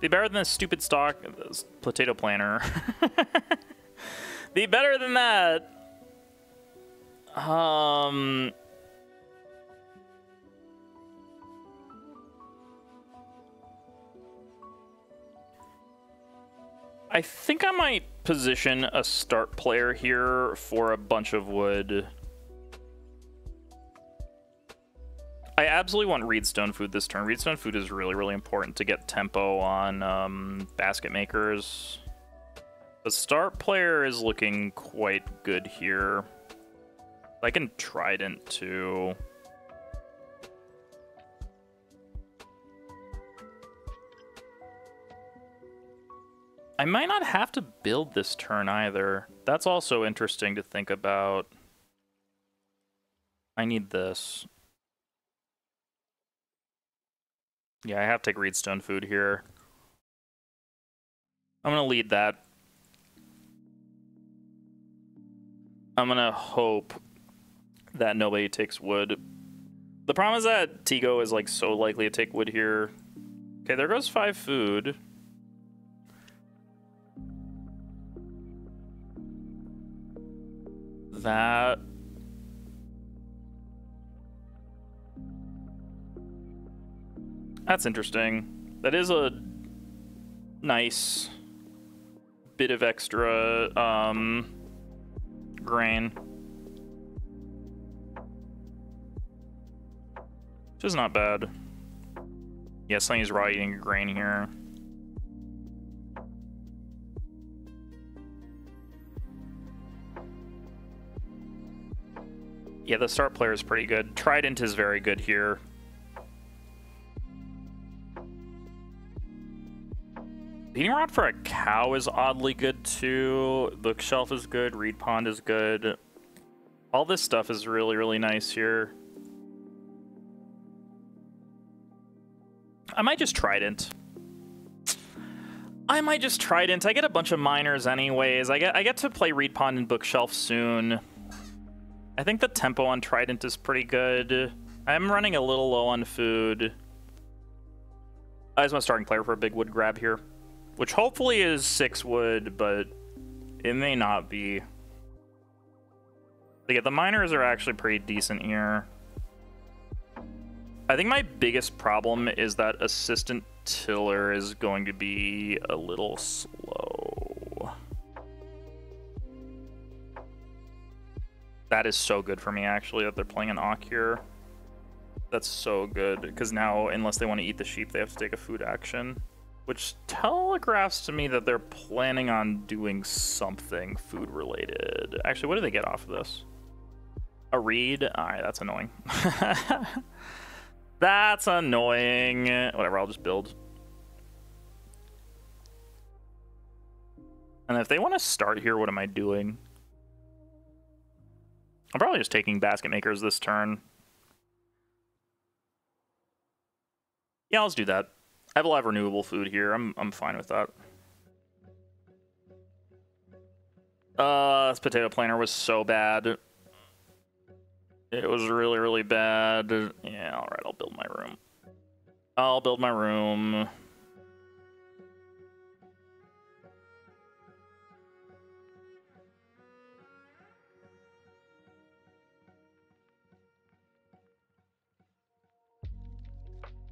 Be better than this stupid stock potato planter. Be better than that. I think I might position a start player here for a bunch of wood. I absolutely want Reedstone Food this turn. Reedstone Food is really, really important to get tempo on basket makers. The start player is looking quite good here. I can Trident too. I might not have to build this turn either. That's also interesting to think about. I need this. Yeah, I have to take Reedstone Food here. I'm going to lead that. I'm going to hope that nobody takes wood. The problem is that Tigo is like so likely to take wood here. Okay, there goes 5 food. That... That's interesting. That is a nice bit of extra grain. Which is not bad. Yeah, Sunny's raw eating grain here. Yeah, the start player is pretty good. Trident is very good here. Beating Rod for a cow is oddly good too. Bookshelf is good. Reed Pond is good. All this stuff is really, really nice here. I might just Trident. I get a bunch of miners anyways. I get to play Reed Pond and Bookshelf soon. I think the tempo on Trident is pretty good. I'm running a little low on food. I just want a starting player for a big wood grab here. Which hopefully is 6 wood, but it may not be. But yeah, the miners are actually pretty decent here. I think my biggest problem is that Assistant Tiller is going to be a little slow. That is so good for me, actually, that they're playing an Awk here. That's so good, because now, unless they want to eat the sheep, they have to take a food action. Which telegraphs to me that they're planning on doing something food-related. Actually, what do they get off of this? A reed? Alright, that's annoying. That's annoying. Whatever, I'll just build. And if they want to start here, what am I doing? I'm probably just taking basket makers this turn. Yeah, let's do that. I have a lot of renewable food here. I'm fine with that. This potato planter was so bad. It was really, really bad. Yeah, alright, I'll build my room. I'll build my room.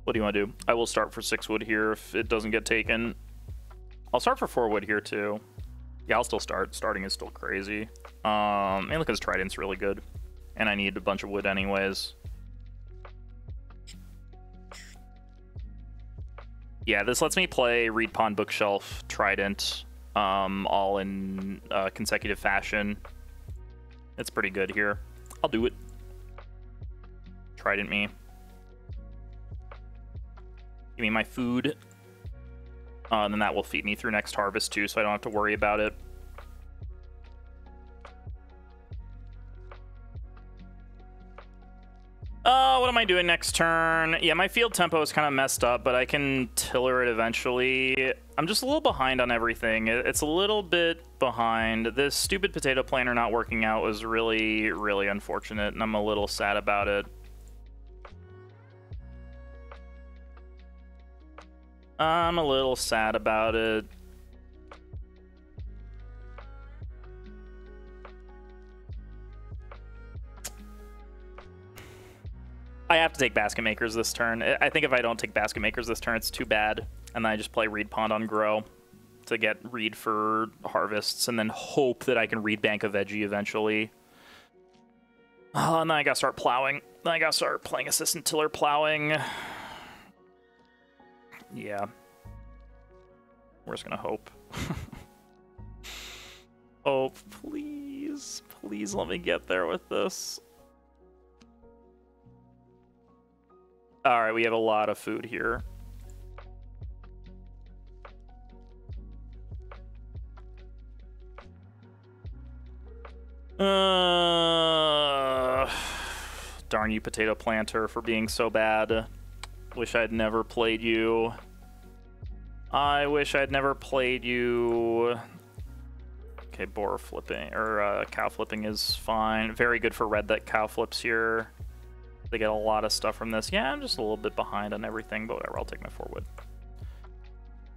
What do you want to do? I will start for 6 wood here if it doesn't get taken. I'll start for 4 wood here too. Yeah, I'll still start. Starting is still crazy. Mainly because Trident's really good. And I need a bunch of wood anyways. Yeah, this lets me play Reed Pond, Bookshelf, Trident, all in consecutive fashion. It's pretty good here. I'll do it. Trident me. Give me my food. And then that will feed me through next harvest too, so I don't have to worry about it. What am I doing next turn? Yeah, my field tempo is kind of messed up, but I can tiller it eventually. I'm just a little behind on everything. It's a little bit behind. This stupid potato planter not working out was really, really unfortunate, and I'm a little sad about it. I'm a little sad about it. I have to take basket makers this turn. I think if I don't take basket makers this turn, it's too bad. And then I just play reed pond on grow to get reed for harvests, and then hope that I can reed bank a veggie eventually. Oh, and then I gotta start plowing. Then I gotta start playing assistant tiller plowing. Yeah. We're just gonna hope. Oh, please. Please let me get there with this. Alright, we have a lot of food here. Darn you, potato planter, for being so bad. Wish I'd never played you. I wish I'd never played you. Okay, boar flipping, or cow flipping is fine. Very good for red that cow flips here. They get a lot of stuff from this. Yeah, I'm just a little bit behind on everything, but whatever, I'll take my 4-wood.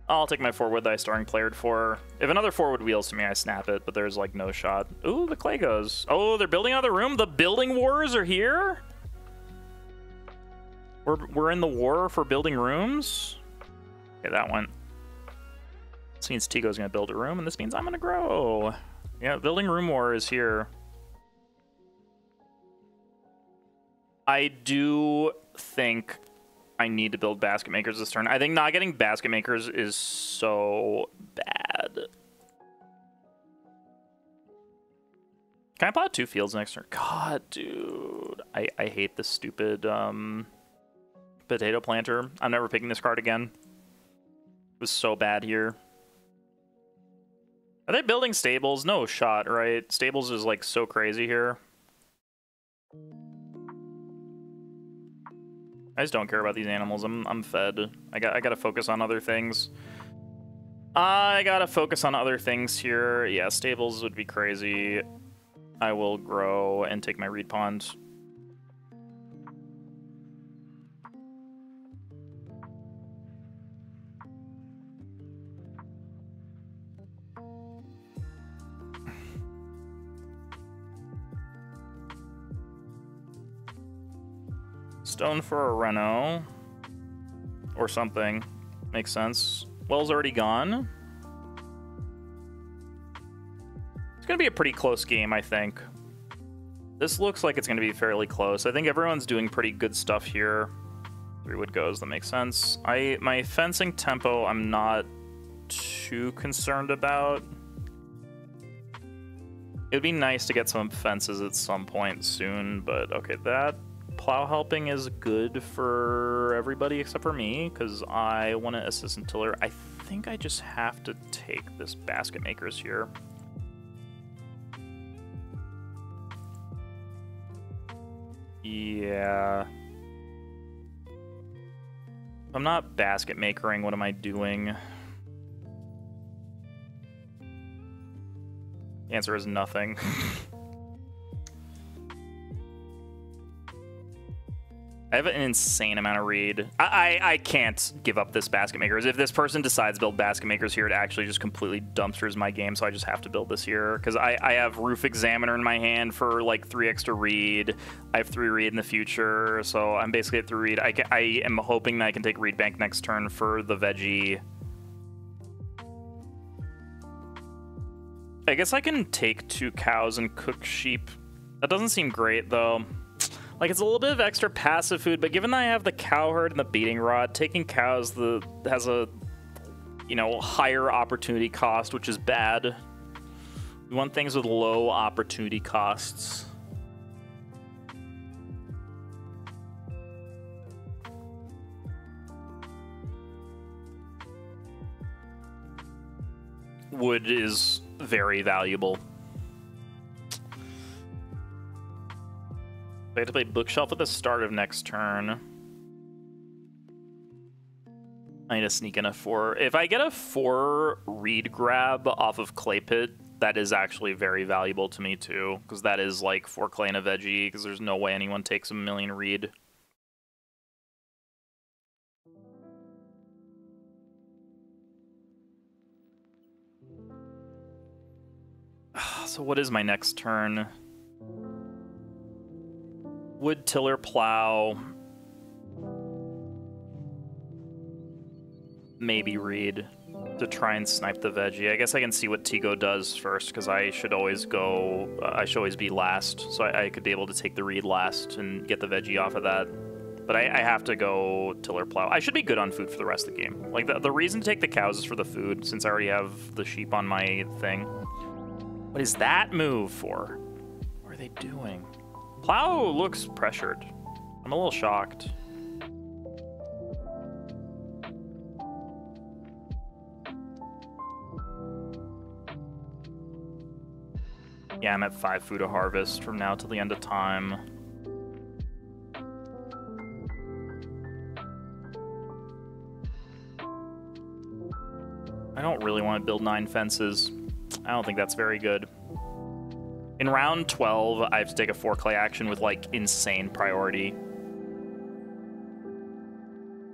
I'll take my 4-wood that I starting playered for. If another 4-wood wheels to me, I snap it, but there's like no shot. Ooh, the clay goes. Oh, they're building another room? The building wars are here? We're in the war for building rooms? Okay, that went. This means Tigo's gonna build a room, and this means I'm gonna grow. Yeah, building room war is here. I do think I need to build basket makers this turn. I think not getting basket makers is so bad. Can I plow 2 fields next turn? God, dude. I hate this stupid potato planter. I'm never picking this card again. It was so bad here. Are they building stables? No shot, right? Stables is like so crazy here. I just don't care about these animals. I'm fed. I gotta focus on other things. I gotta focus on other things here. Yeah, stables would be crazy. I will grow and take my reed pond. Stone for a reno. Or something. Makes sense. Well's already gone. It's going to be a pretty close game, I think. This looks like it's going to be fairly close. I think everyone's doing pretty good stuff here. 3-wood goes, that makes sense. My fencing tempo, I'm not too concerned about. It'd be nice to get some fences at some point soon, but okay, that plow helping is good for everybody except for me, because I want to assistant tiller. I think I just have to take this basket makers here. Yeah. I'm not basket makering. What am I doing? The answer is nothing. I have an insane amount of reed. I can't give up this basket makers. If this person decides to build basket makers here, it actually just completely dumpsters my game, so I just have to build this here. Because I have Roof Examiner in my hand for like 3 extra reed. I have 3 reed in the future, so I'm basically at 3 reed. I am hoping that I can take reed bank next turn for the veggie. I guess I can take 2 cows and cook sheep. That doesn't seem great, though. Like, it's a little bit of extra passive food, but given that I have the cow herd and the beating rod, taking cows has a, you know, higher opportunity cost, which is bad. We want things with low opportunity costs. Wood is very valuable. I have to play Bookshelf at the start of next turn. I need to sneak in a 4. If I get a 4 reed grab off of Clay Pit, that is actually very valuable to me too, because that is like 4 clay and a veggie, because there's no way anyone takes a million reed. So what is my next turn? Wood tiller plow. Maybe reed to try and snipe the veggie. I guess I can see what Tigo does first, because I should always go, I should always be last, so I could be able to take the reed last and get the veggie off of that. But I have to go tiller plow. I should be good on food for the rest of the game. Like, the reason to take the cows is for the food, since I already have the sheep on my thing. What is that move for? What are they doing? Plow looks pressured. I'm a little shocked. Yeah, I'm at 5 food to harvest from now till the end of time. I don't really want to build 9 fences. I don't think that's very good. In round 12, I have to take a 4 clay action with, like, insane priority.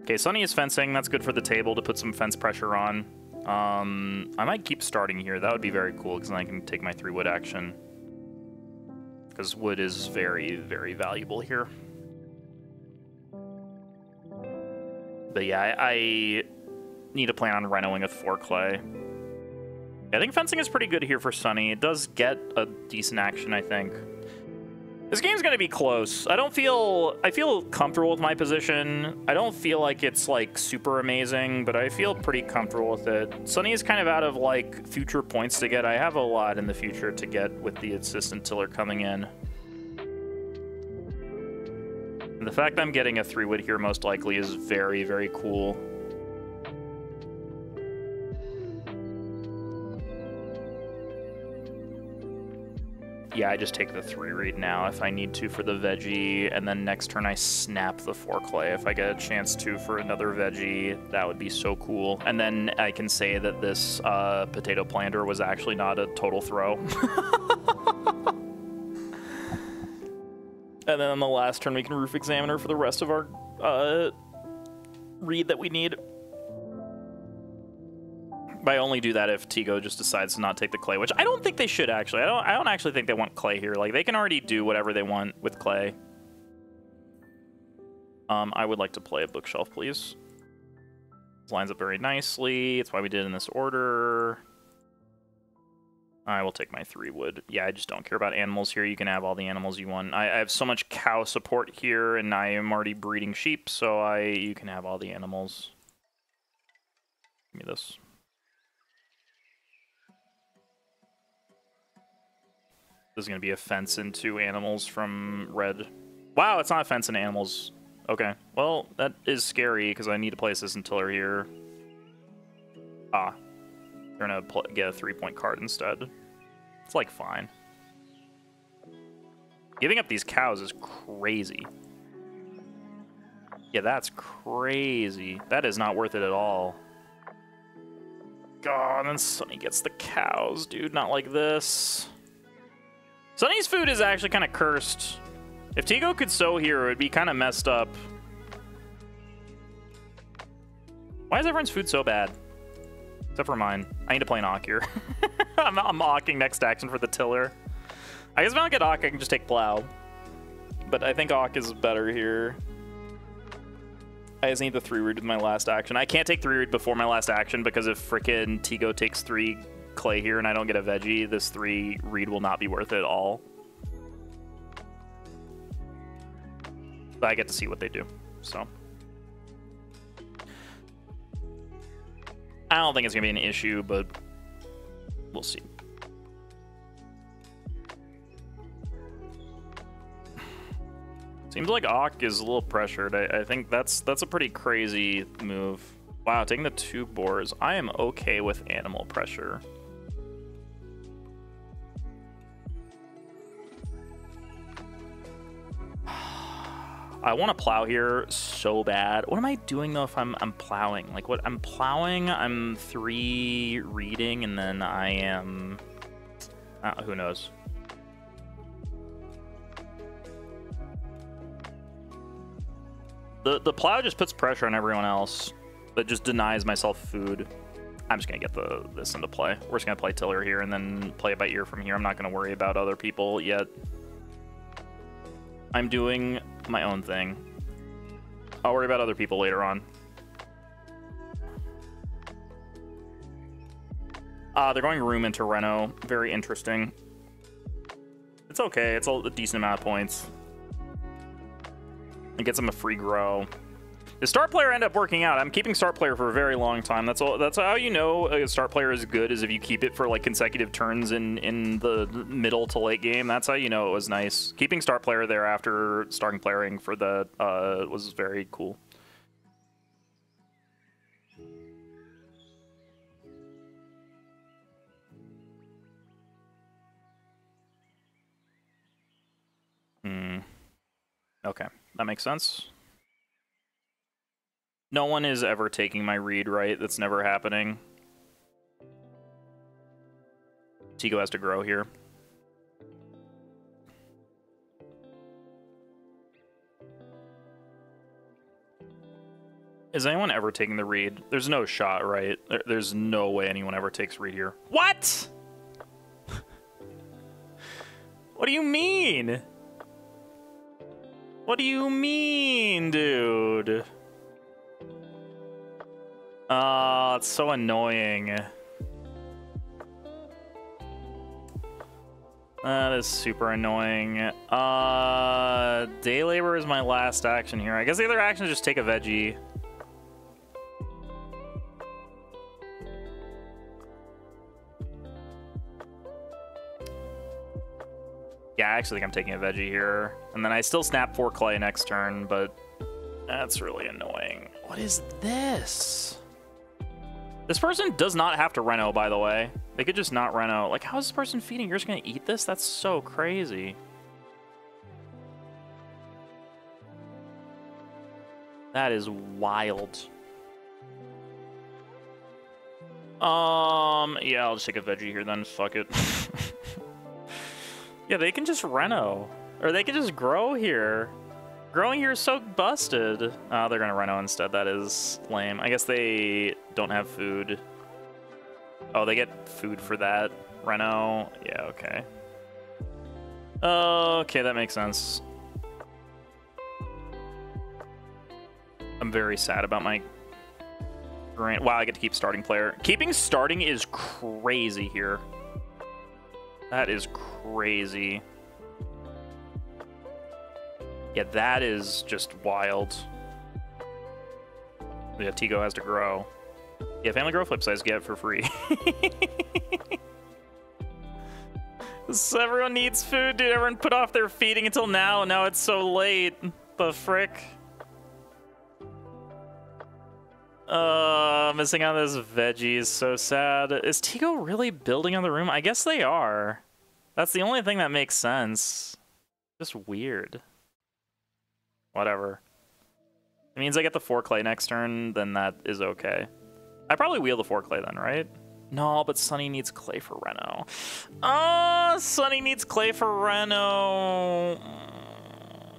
Okay, Sunny is fencing. That's good for the table to put some fence pressure on. I might keep starting here. That would be very cool, because then I can take my 3 wood action. Because wood is very, very valuable here. But yeah, I need to plan on renoing with 4 clay. I think fencing is pretty good here for Sunny. It does get a decent action, I think. This game's gonna be close. I feel comfortable with my position. I don't feel like it's like super amazing, but I feel pretty comfortable with it. Sunny is kind of out of like future points to get. I have a lot in the future to get with the assistant tiller coming in. And the fact that I'm getting a 3 wood here most likely is very, very cool. Yeah, I just take the 3 reed now if I need to for the veggie, and then next turn I snap the 4 clay. If I get a chance to for another veggie, that would be so cool. And then I can say that this potato planter was actually not a total throw. And then on the last turn we can roof examiner for the rest of our reed that we need. But I only do that if Tigo just decides to not take the clay, which I don't think they should, actually. I don't actually think they want clay here. Like, they can already do whatever they want with clay. I would like to play a bookshelf, please. This lines up very nicely. It's why we did it in this order. I will take my 3 wood. Yeah, I just don't care about animals here. You can have all the animals you want. I have so much cow support here, and I am already breeding sheep, so you can have all the animals. Give me this. This is going to be a fence into animals from red. Wow, it's not a fence into animals. Okay, well, that is scary because I need to play assistant tiller here. Ah, they're going to get a 3-point card instead. It's, like, fine. Giving up these cows is crazy. Yeah, that's crazy. That is not worth it at all. God, and then Sunny gets the cows, dude. Not like this. Sunny's food is actually kind of cursed. If Tigo could sow here, it would be kind of messed up. Why is everyone's food so bad? Except for mine. I need to play an Auk here. I'm Auking next action for the tiller. I guess if I don't get Auk, I can just take plow. But I think Auk is better here. I just need the 3 reed with my last action. I can't take 3 reed before my last action because if frickin' Tigo takes 3 clay here and I don't get a veggie, this 3 reed will not be worth it at all. But I get to see what they do, so. I don't think it's gonna be an issue, but we'll see. Seems like Auk is a little pressured. I think that's a pretty crazy move. Wow, taking the 2 boars. I am okay with animal pressure. I want to plow here so bad. What am I doing though if I'm plowing? Like what I'm plowing, I'm 3 reading, and then I am who knows. The plow just puts pressure on everyone else, but just denies myself food. I'm just gonna get this into play. We're just gonna play tiller here and then play it by ear from here. I'm not gonna worry about other people yet. I'm doing my own thing. I'll worry about other people later on. They're going room into Reno. Very interesting. It's okay. It's a decent amount of points. It gets them a free grow. The start player end up working out. I'm keeping start player for a very long time. That's all. That's how you know a start player is good, is if you keep it for like consecutive turns in the middle to late game. That's how you know it was nice. Keeping start player there after starting playering for the was very cool. Okay, that makes sense. No one is ever taking my read, right? That's never happening. Tigo has to grow here. Is anyone ever taking the read? There's no shot, right? There's no way anyone ever takes read here. What? What do you mean? What do you mean, dude? Oh, it's so annoying. That is super annoying. Day labor is my last action here. I guess the other action is just take a veggie. Yeah, I actually think I'm taking a veggie here. And then I still snap 4 clay next turn, but that's really annoying. What is this? This person does not have to reno, by the way. They could just not reno. Like, how is this person feeding? You're just gonna eat this? That's so crazy. That is wild. Yeah, I'll just take a veggie here then. Fuck it. Yeah, they can just reno. Or they can just grow here. Growing here is so busted. Oh, they're gonna reno instead. That is lame. I guess they don't have food. Oh, they get food for that. Reno. Yeah, okay. Okay, that makes sense. I'm very sad about my... Wow, I get to keep starting player. Keeping starting is crazy here. That is crazy. Yeah, that is just wild. Yeah, Tigo has to grow. Yeah, family grow flip size get for free. So everyone needs food, dude. Everyone put off their feeding until now. Now it's so late. The frick. Missing on this veggie is so sad. Is Tigo really building on the room? I guess they are. That's the only thing that makes sense. Just weird. Whatever. It means I get the 4 clay next turn, then that is okay. I probably wheel the 4 clay then, right? No, but Sunny needs clay for Reno. Oh, Sunny needs clay for Reno.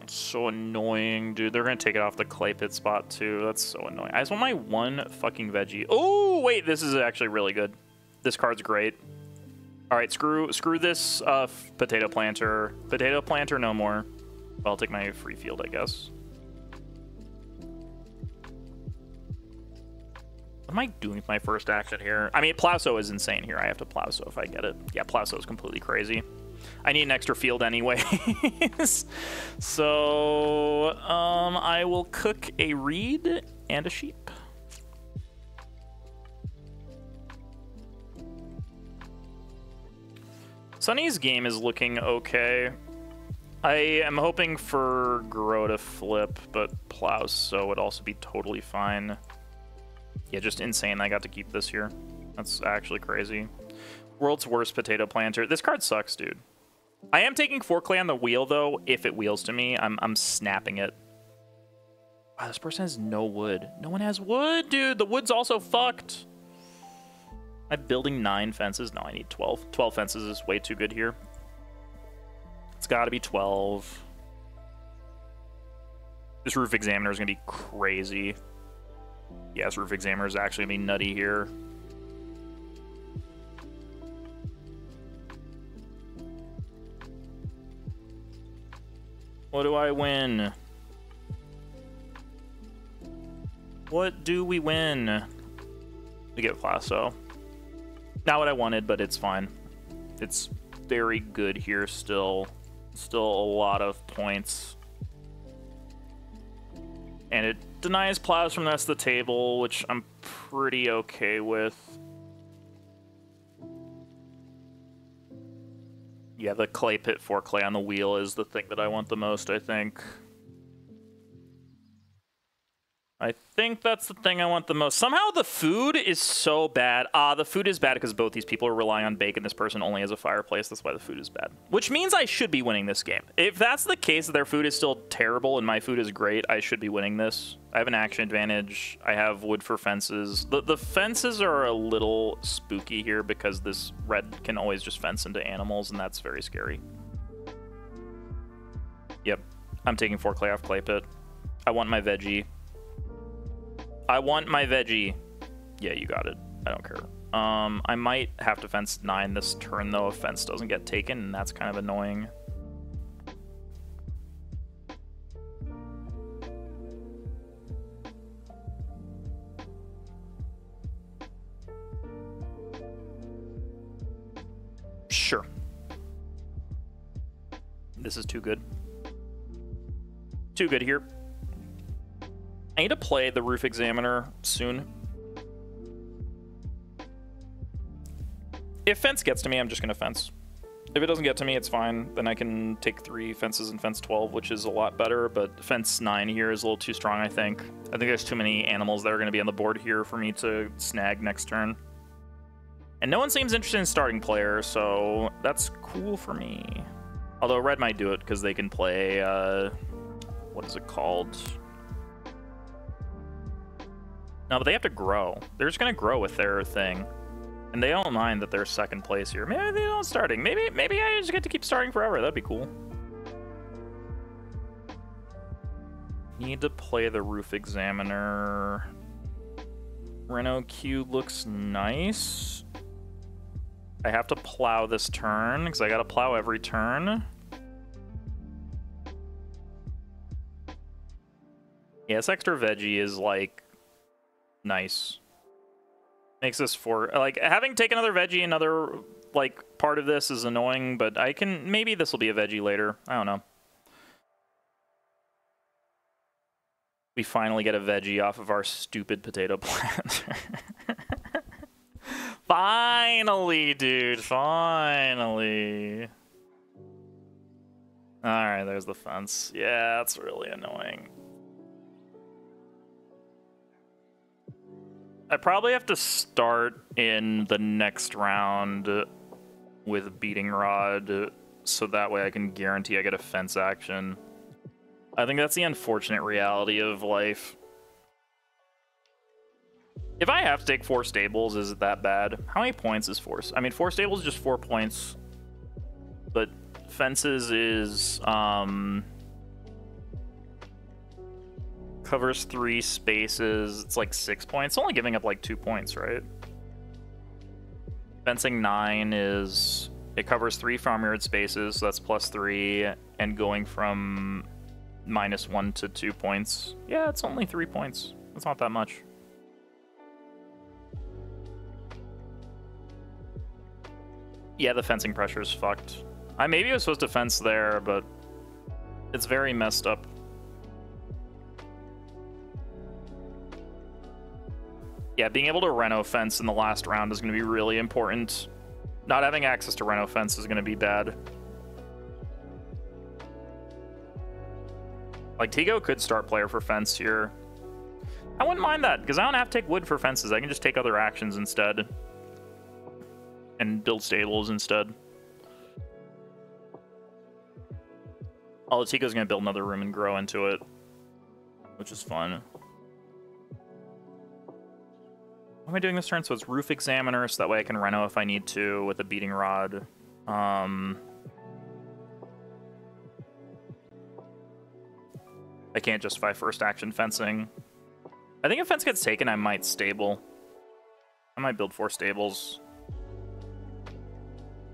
So annoying, dude. They're gonna take it off the clay pit spot too. That's so annoying. I just want my 1 fucking veggie. Oh, wait, this is actually really good. This card's great. All right, screw this potato planter. Potato planter, no more. I'll take my free field, I guess. What am I doing with my first action here? I mean, Plowso is insane here. I have to Plowso if I get it. Yeah, Plowso is completely crazy. I need an extra field anyway. So, I will cook a reed and a sheep. Sunny's game is looking okay. I am hoping for Grow to flip, but Plowso would also be totally fine. Yeah, just insane. I got to keep this here. That's actually crazy. World's worst potato planter. This card sucks, dude. I am taking 4 clay on the wheel, though. If it wheels to me, I'm snapping it. Wow, this person has no wood. No one has wood, dude. The wood's also fucked. I'm building 9 fences. No, I need 12. 12 fences is way too good here. It's got to be 12. This roof examiner is going to be crazy. Yeah, this roof examiner is actually going to be nutty here. What do I win? What do we win? We get Plasso. Not what I wanted, but it's fine. It's very good here still. Still a lot of points. And it denies plows from the rest of the table, which I'm pretty okay with. Yeah, the clay pit 4 clay on the wheel is the thing that I want the most, I think. I think that's the thing I want the most. Somehow the food is so bad. The food is bad because both these people are relying on bacon. This person only has a fireplace. That's why the food is bad. Which means I should be winning this game. If that's the case, their food is still terrible and my food is great, I should be winning this. I have an action advantage. I have wood for fences. The fences are a little spooky here because this red can always just fence into animals, and that's very scary. Yep. I'm taking 4 clay off clay pit. I want my veggie. I want my veggie. Yeah, you got it. I don't care. I might have to fence 9 this turn, though, if fence doesn't get taken, and that's kind of annoying. Sure. This is too good. Too good here. I need to play the roof examiner soon. If fence gets to me, I'm just gonna fence. If it doesn't get to me, it's fine. Then I can take 3 fences and fence 12, which is a lot better, but fence 9 here is a little too strong, I think. I think there's too many animals that are gonna be on the board here for me to snag next turn. And no one seems interested in starting player, so that's cool for me. Although red might do it because they can play, what is it called? No, but they have to grow. They're just gonna grow with their thing. And they don't mind that they're second place here. Maybe they don't starting. Maybe I just get to keep starting forever. That'd be cool. Need to play the roof examiner. Reno Q looks nice. I have to plow this turn because I gotta plow every turn. Yeah, this extra veggie is like nice. Makes this 4, like, having taken another veggie, another like part of this is annoying, but I can, maybe this will be a veggie later. I don't know. We finally get a veggie off of our stupid potato plant. Finally, dude, finally. All right, there's the fence. Yeah, that's really annoying. I probably have to start in the next round with beating rod, so that way I can guarantee I get a fence action. I think that's the unfortunate reality of life. If I have to take 4 stables, is it that bad? How many points is 4? I mean, 4 stables is just 4 points, but fences is covers 3 spaces. It's like 6 points. It's only giving up like 2 points, right? Fencing 9 is, it covers 3 farmyard spaces, so that's +3, and going from -1 to 2 points. Yeah, it's only 3 points. It's not that much. Yeah, the fencing pressure is fucked. Maybe I was supposed to fence there, but it's very messed up. Yeah, being able to reno fence in the last round is going to be really important. Not having access to reno fence is going to be bad. Like, Tigo could start player for fence here. I wouldn't mind that, because I don't have to take wood for fences. I can just take other actions instead. And build stables instead. Although Tico's going to build another room and grow into it. which is fun. What am I doing this turn? So it's Roof Examiner, so that way I can Reno if I need to with a Beating Rod. I can't justify first action fencing. I think if fence gets taken, I might stable. I might build 4 stables.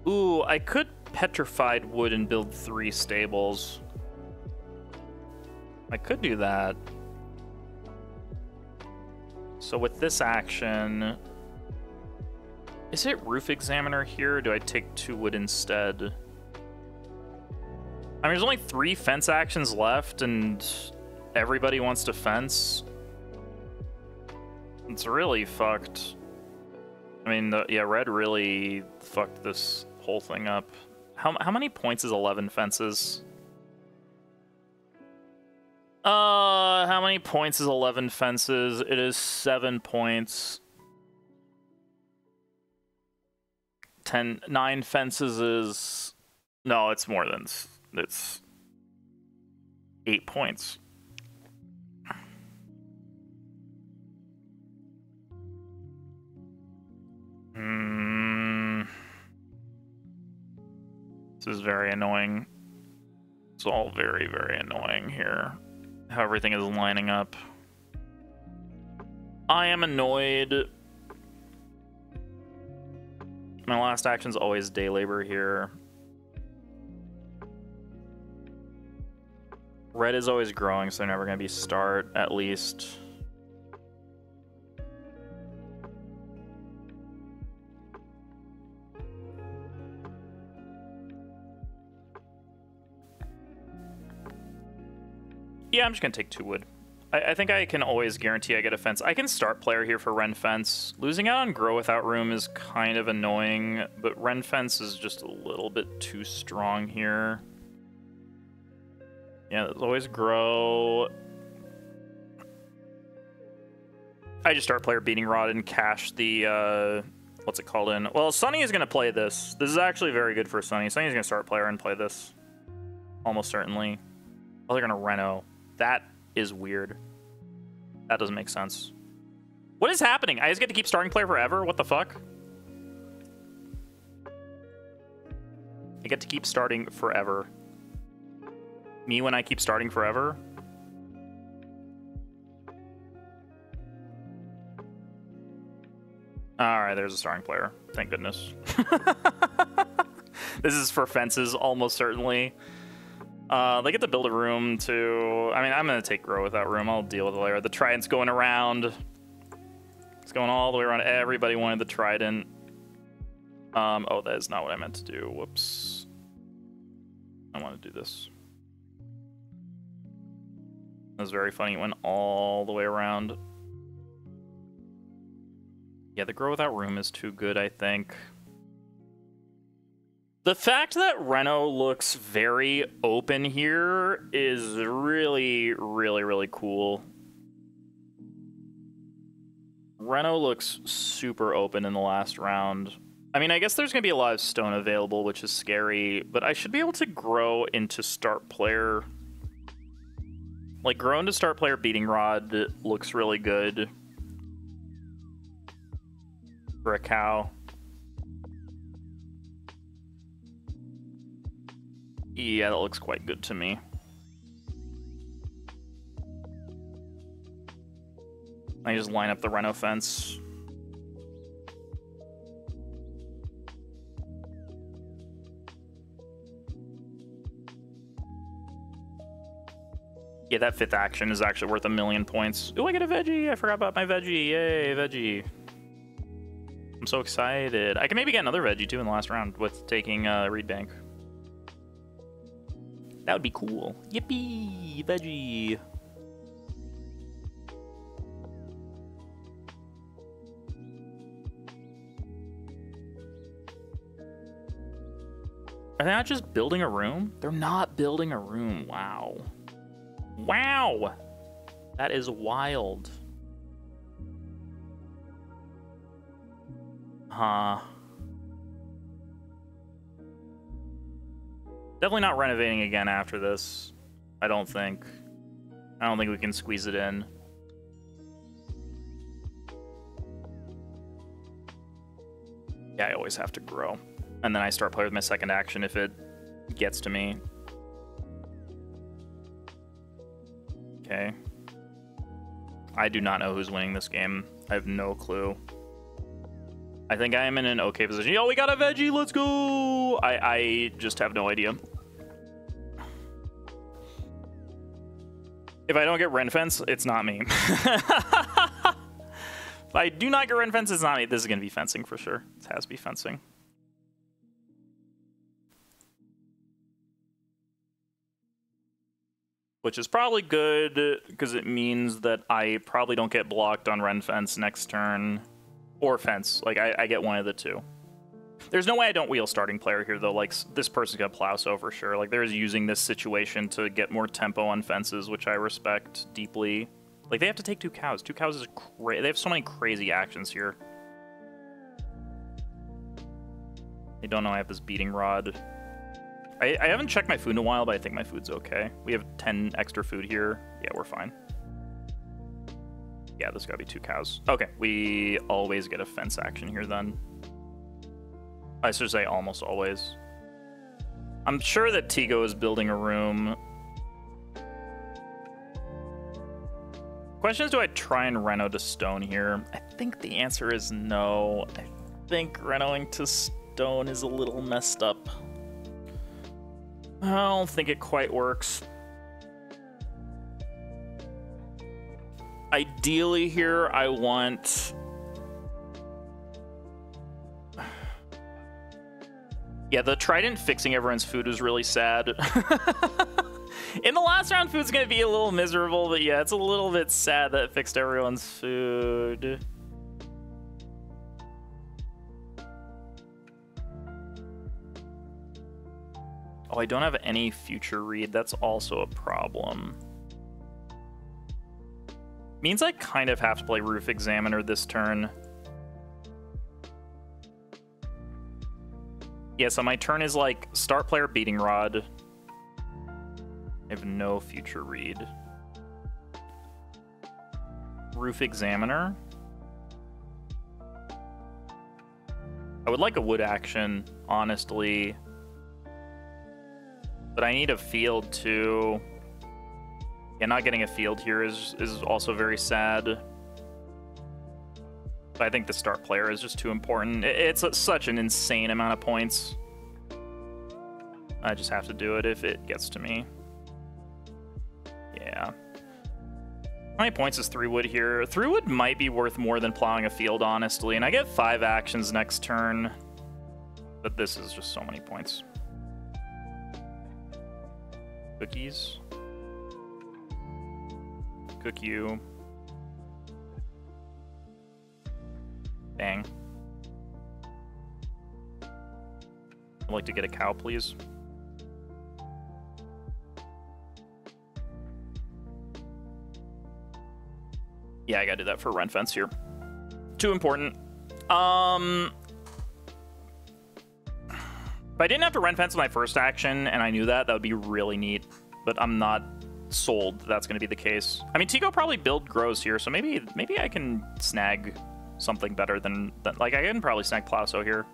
Ooh, I could Petrified Wood and build 3 stables. I could do that. So with this action, is it Roof Examiner here, or do I take 2 wood instead? I mean, there's only 3 fence actions left, and everybody wants to fence. It's really fucked. I mean, yeah, red really fucked this whole thing up. How many points is 11 fences? How many points is 11 fences? It is 7 points. 9 fences is... No, it's more than... It's 8 points. This is very annoying. It's all very, very annoying here. How everything is lining up. I am annoyed. My last action's always day labor here. Red is always growing, so they're never going to be start, at least. Yeah, I'm just going to take 2 wood. I think I can always guarantee I get a fence. I can start player here for Ren Fence. Losing out on Grow Without Room is kind of annoying, but Ren Fence is just a little bit too strong here. Yeah, there's always Grow. I just start player Beating Rod and cash the, what's it called in? Well, Sunny is going to play this. This is actually very good for Sunny. Sunny's going to start player and play this. Almost certainly. Oh, they're going to Reno. That is weird. That doesn't make sense. What is happening? I just get to keep starting player forever? What the fuck? I get to keep starting forever. Me when I keep starting forever? Alright, there's a starting player. Thank goodness. This is for fences, almost certainly. They get to build a room to... I mean, I'm going to take Grow Without Room. I'll deal with it later. The Trident's going around. It's going all the way around. Everybody wanted the Trident. Oh, that is not what I meant to do. Whoops. I want to do this. That was very funny. It went all the way around. Yeah, the Grow Without Room is too good, I think. The fact that Reno looks very open here is really, really, really cool. Reno looks super open in the last round. I mean, I guess there's going to be a lot of stone available, which is scary, but I should be able to grow into start player. Like, grow into start player Beating Rod looks really good for a cow. Yeah, that looks quite good to me. I just line up the Reno fence. Yeah, that 5th action is actually worth 1,000,000 points. Oh, I get a veggie! I forgot about my veggie. Yay, veggie. I'm so excited. I can maybe get another veggie, too, in the last round with taking Reed Bank. That would be cool. Yippee! Veggie! Are they not just building a room? They're not building a room. Wow. Wow! That is wild. Huh. Definitely not renovating again after this. I don't think. I don't think we can squeeze it in. Yeah, I always have to grow. And then I start playing with my second action if it gets to me. Okay. I do not know who's winning this game. I have no clue. I think I am in an okay position. Yo, we got a veggie. Let's go. I just have no idea. If I don't get Ren Fence, it's not me. If I do not get Ren Fence, it's not me. This is going to be fencing for sure. It has to be fencing. Which is probably good, because it means that I probably don't get blocked on Ren Fence next turn. Or Fence. Like, I get one of the two. There's no way I don't wheel starting player here, though. Like, this person's got Plowso for sure. Like, they're using this situation to get more tempo on fences, which I respect deeply. Like, they have to take 2 cows. 2 cows is crazy. They have so many crazy actions here. They don't know I have this beating rod. I haven't checked my food in a while, but I think my food's okay. We have 10 extra food here. Yeah, we're fine. Yeah, there's gotta be 2 cows. Okay, we always get a fence action here then. I should say almost always. I'm sure that Tigo is building a room. Question is, do I try and reno to stone here? I think the answer is no. I think renoing to stone is a little messed up. I don't think it quite works. Ideally here, I want... Yeah, the trident fixing everyone's food was really sad. In the last round, food's going to be a little miserable, but yeah, it's a little bit sad that it fixed everyone's food. Oh, I don't have any future read. That's also a problem. Means I kind of have to play Roof Examiner this turn. Yeah, so my turn is like start player Beating Rod. I have no future read. Roof Examiner. I would like a wood action, honestly. But I need a field too. Yeah, not getting a field here is also very sad. But I think the start player is just too important. It's such an insane amount of points. I just have to do it if it gets to me. Yeah. How many points is 3 wood here? 3 wood might be worth more than plowing a field, honestly. And I get 5 actions next turn. But this is just so many points. Cookies. Cook you. Dang. I'd like to get a cow, please. Yeah, I gotta do that for Ren Fence here. Too important. If I didn't have to Ren Fence with my first action, and I knew that, that would be really neat. But I'm not sold that's going to be the case. I mean, Tigo probably build grows here, so maybe I can snag something better than like, I can probably snag Plowso here.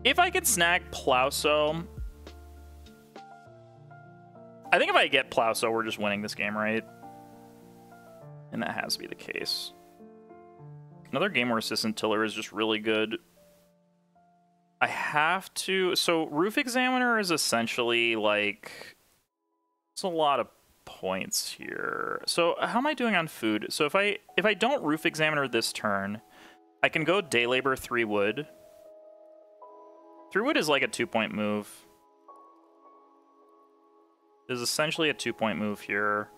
If I could snag Plowso... I think if I get Plowso, we're just winning this game, right? And that has to be the case. Another game where Assistant Tiller is just really good. I have to... So, Roof Examiner is essentially, like... It's a lot of points here. So, how am I doing on food? So, if I don't Roof Examiner this turn, I can go Day Labor 3 wood. 3 wood is like a 2-point move. It is essentially a 2-point move here.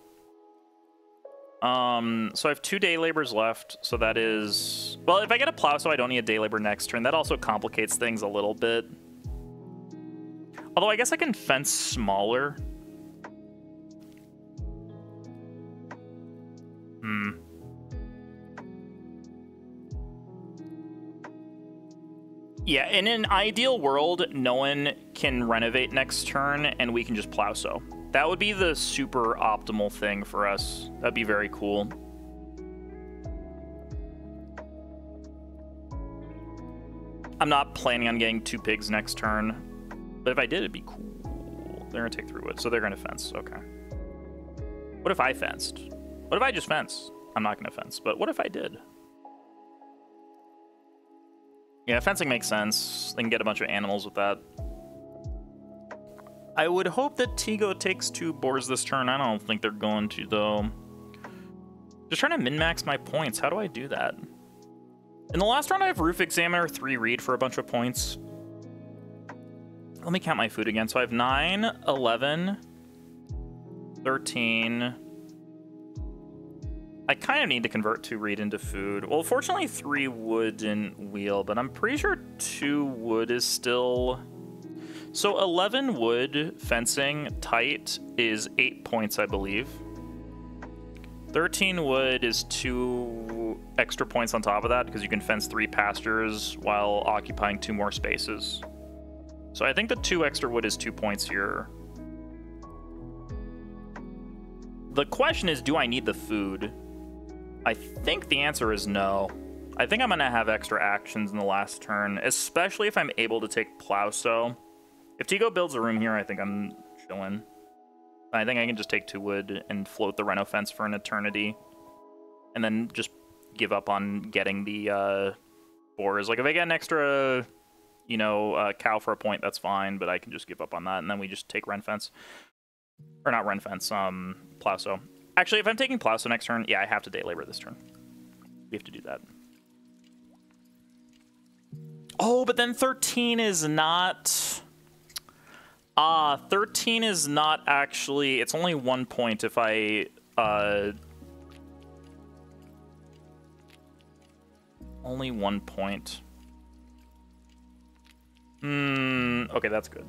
So I have 2 Day Labors left, so that is... Well, if I get a Plow, so I don't need a Day Labor next turn, that also complicates things a little bit. Although I guess I can fence smaller. Yeah, in an ideal world, no one can renovate next turn, and we can just Plow so. That would be the super optimal thing for us. That'd be very cool. I'm not planning on getting 2 pigs next turn, but if I did, it'd be cool. They're gonna take 3 wood, so they're gonna fence. Okay. What if I fenced? What if I just fence? I'm not gonna fence, but what if I did? Yeah, fencing makes sense. They can get a bunch of animals with that. I would hope that Tigo takes 2 boars this turn. I don't think they're going to, though. Just trying to min-max my points. How do I do that? In the last round, I have Roof Examiner, 3 Reed for a bunch of points. Let me count my food again. So I have 9, 11, 13. I kind of need to convert 2 Reed into food. Well, fortunately, 3 wood didn't wheel, but I'm pretty sure 2 wood is still... So 11 wood fencing tight is 8 points, I believe. 13 wood is 2 extra points on top of that because you can fence 3 pastures while occupying 2 more spaces. So I think the 2 extra wood is 2 points here. The question is, do I need the food? I think the answer is no. I think I'm going to have extra actions in the last turn, especially if I'm able to take Plowsow. If Tigo builds a room here, I think I'm chilling. I think I can just take 2 wood and float the Reno fence for an eternity. And then just give up on getting the boars. Like, if I get an extra, you know, cow for a point, that's fine. But I can just give up on that. And then we just take Ren fence. Or not Ren fence, Plowsow. Actually, if I'm taking Plowsow next turn, yeah, I have to day labor this turn. We have to do that. Oh, but then 13 is not... 13 is not actually... It's only 1 point if I... Only 1 point. Okay, that's good.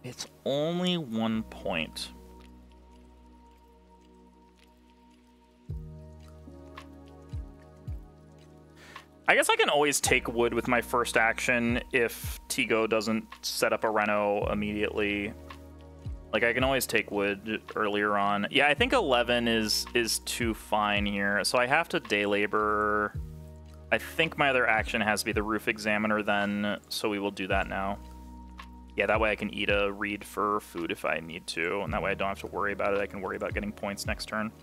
It's only 1 point. I guess I can always take wood with my first action if Tigo doesn't set up a Reno immediately. Like, I can always take wood earlier on. Yeah, I think 11 is too fine here. So I have to day labor. I think my other action has to be the Roof Examiner then, so we will do that now. Yeah, that way I can eat a reed for food if I need to, and that way I don't have to worry about it. I can worry about getting points next turn.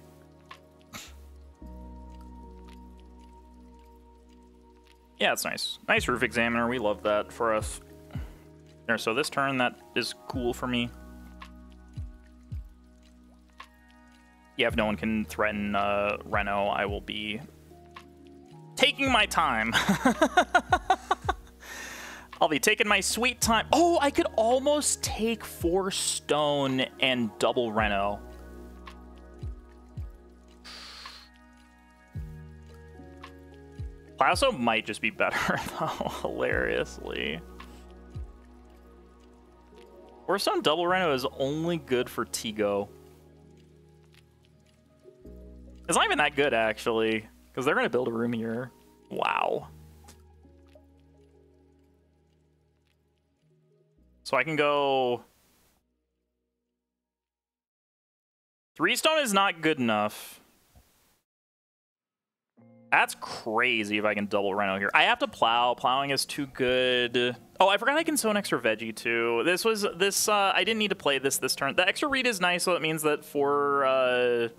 Yeah, it's nice. Nice Roof Examiner. We love that for us. There, so this turn, that is cool for me. Yeah, if no one can threaten Reno, I will be taking my time. I'll be taking my sweet time. Oh, I could almost take 4 stone and double Reno. Plowsow might just be better, though, hilariously. 4 stone double Reno is only good for Tigo. It's not even that good, actually, because they're going to build a room here. Wow. So I can go... 3 stone is not good enough. That's crazy if I can double Reno here. I have to plow. Plowing is too good. Oh, I forgot I can sow an extra veggie, too. I didn't need to play this turn. The extra reed is nice, so it means that 4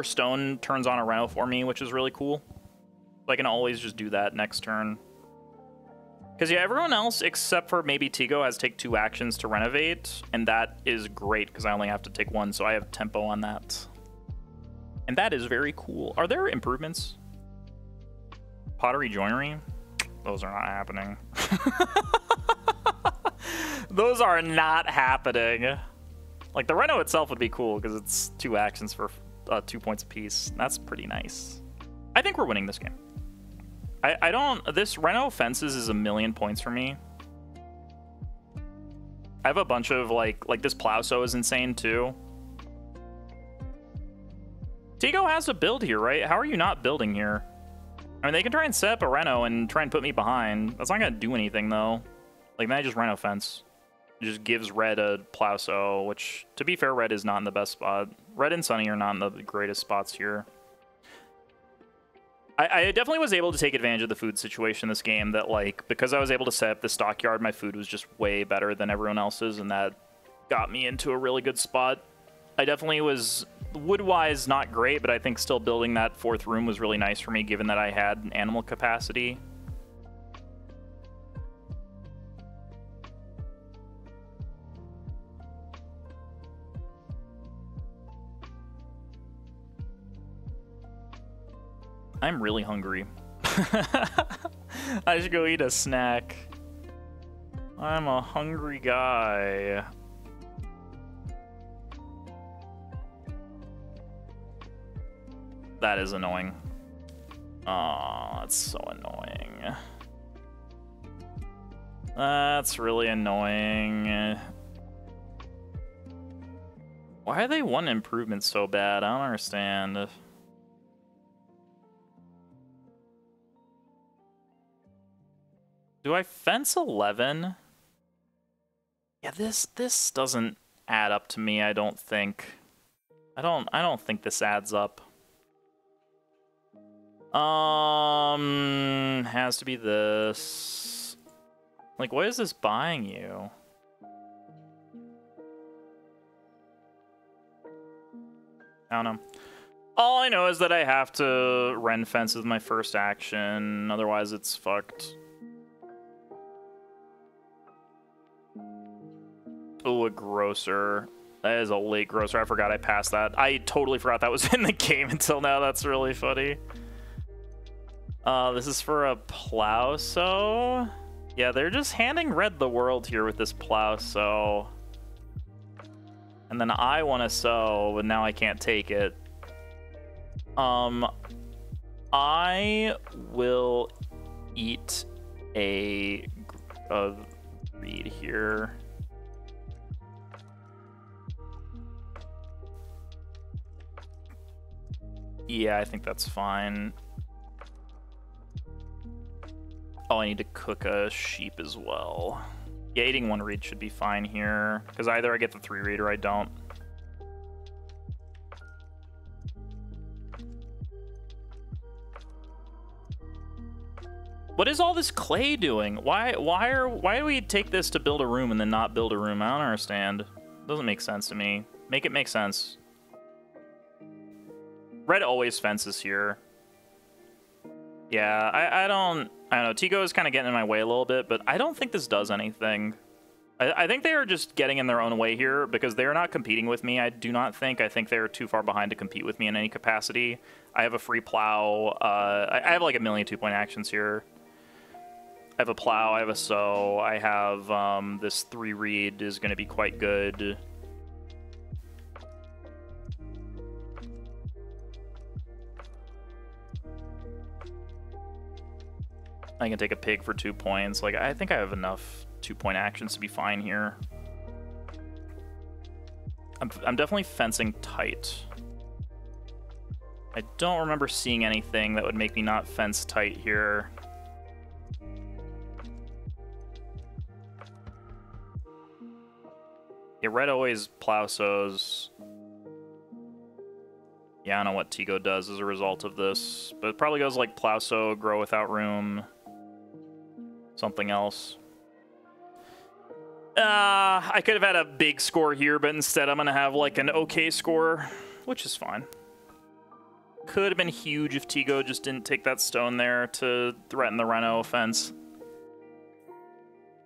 stone turns on a Reno for me, which is really cool. So I can always just do that next turn. Because, yeah, everyone else, except for maybe Tigo, has to take 2 actions to renovate, and that is great, because I only have to take 1, so I have tempo on that. And that is very cool. Are there improvements? Pottery joinery? Those are not happening. Those are not happening. Like, the Reno itself would be cool, because it's 2 actions for 2 points apiece. That's pretty nice. I think we're winning this game. I don't... This Reno fences is 1,000,000 points for me. I have a bunch of, like this Plowsow is insane, too. Tigo has to build here, right? How are you not building here? I mean, they can try and set up a Reno and try and put me behind. That's not going to do anything, though. Like, then I just Reno fence. just gives red a Plowso, which, to be fair, red is not in the best spot. Red and Sunny are not in the greatest spots here. I definitely was able to take advantage of the food situation in this game, that, like, because I was able to set up the stockyard, my food was just way better than everyone else's, and that got me into a really good spot. I definitely was, wood-wise, not great, but I think still building that fourth room was really nice for me, given that I had animal capacity. I'm really hungry. I should go eat a snack. I'm a hungry guy. That is annoying. Oh, that's so annoying. That's really annoying. Why are they one improvement so bad? I don't understand. Do I fence 11? Yeah, this doesn't add up to me, I don't think. I don't think this adds up. Has to be this. Like, what is this buying you? I don't know. All I know is that I have to Ren fence with my first action, otherwise it's fucked. Oh, a grocer. That is a late grocer. I forgot I passed that. I totally forgot that was in the game until now. That's really funny. This is for a Plowso. Yeah, they're just handing red the world here with this Plowso. And then I want to sow, but now I can't take it. I will eat a reed here. Yeah, I think that's fine. Oh, I need to cook a sheep as well. Yeah, eating one reed should be fine here, because either I get the 3 reed or I don't. What is all this clay doing? Why do we take this to build a room and then not build a room? I don't understand. Doesn't make sense to me. Make it make sense. Red always fences here. Yeah, I don't know. Tigo is kind of getting in my way a little bit, but I don't think this does anything. I think they are just getting in their own way here because they are not competing with me. I do not think. I think they are too far behind to compete with me in any capacity. I have a free plow. I have like a million 2-point actions here. I have a plow. I have a sow. I have this 3 reed is going to be quite good. I can take a pig for 2 points. Like, I think I have enough 2-point actions to be fine here. I'm definitely fencing tight. I don't remember seeing anything that would make me not fence tight here. Yeah, red always plow sows. Yeah, I don't know what Tigo does as a result of this, but it probably goes like plow sow, grow without room. Something else. I could have had a big score here, but instead I'm going to have like an okay score, which is fine. Could have been huge if Tigo just didn't take that stone there to threaten the Reno fence.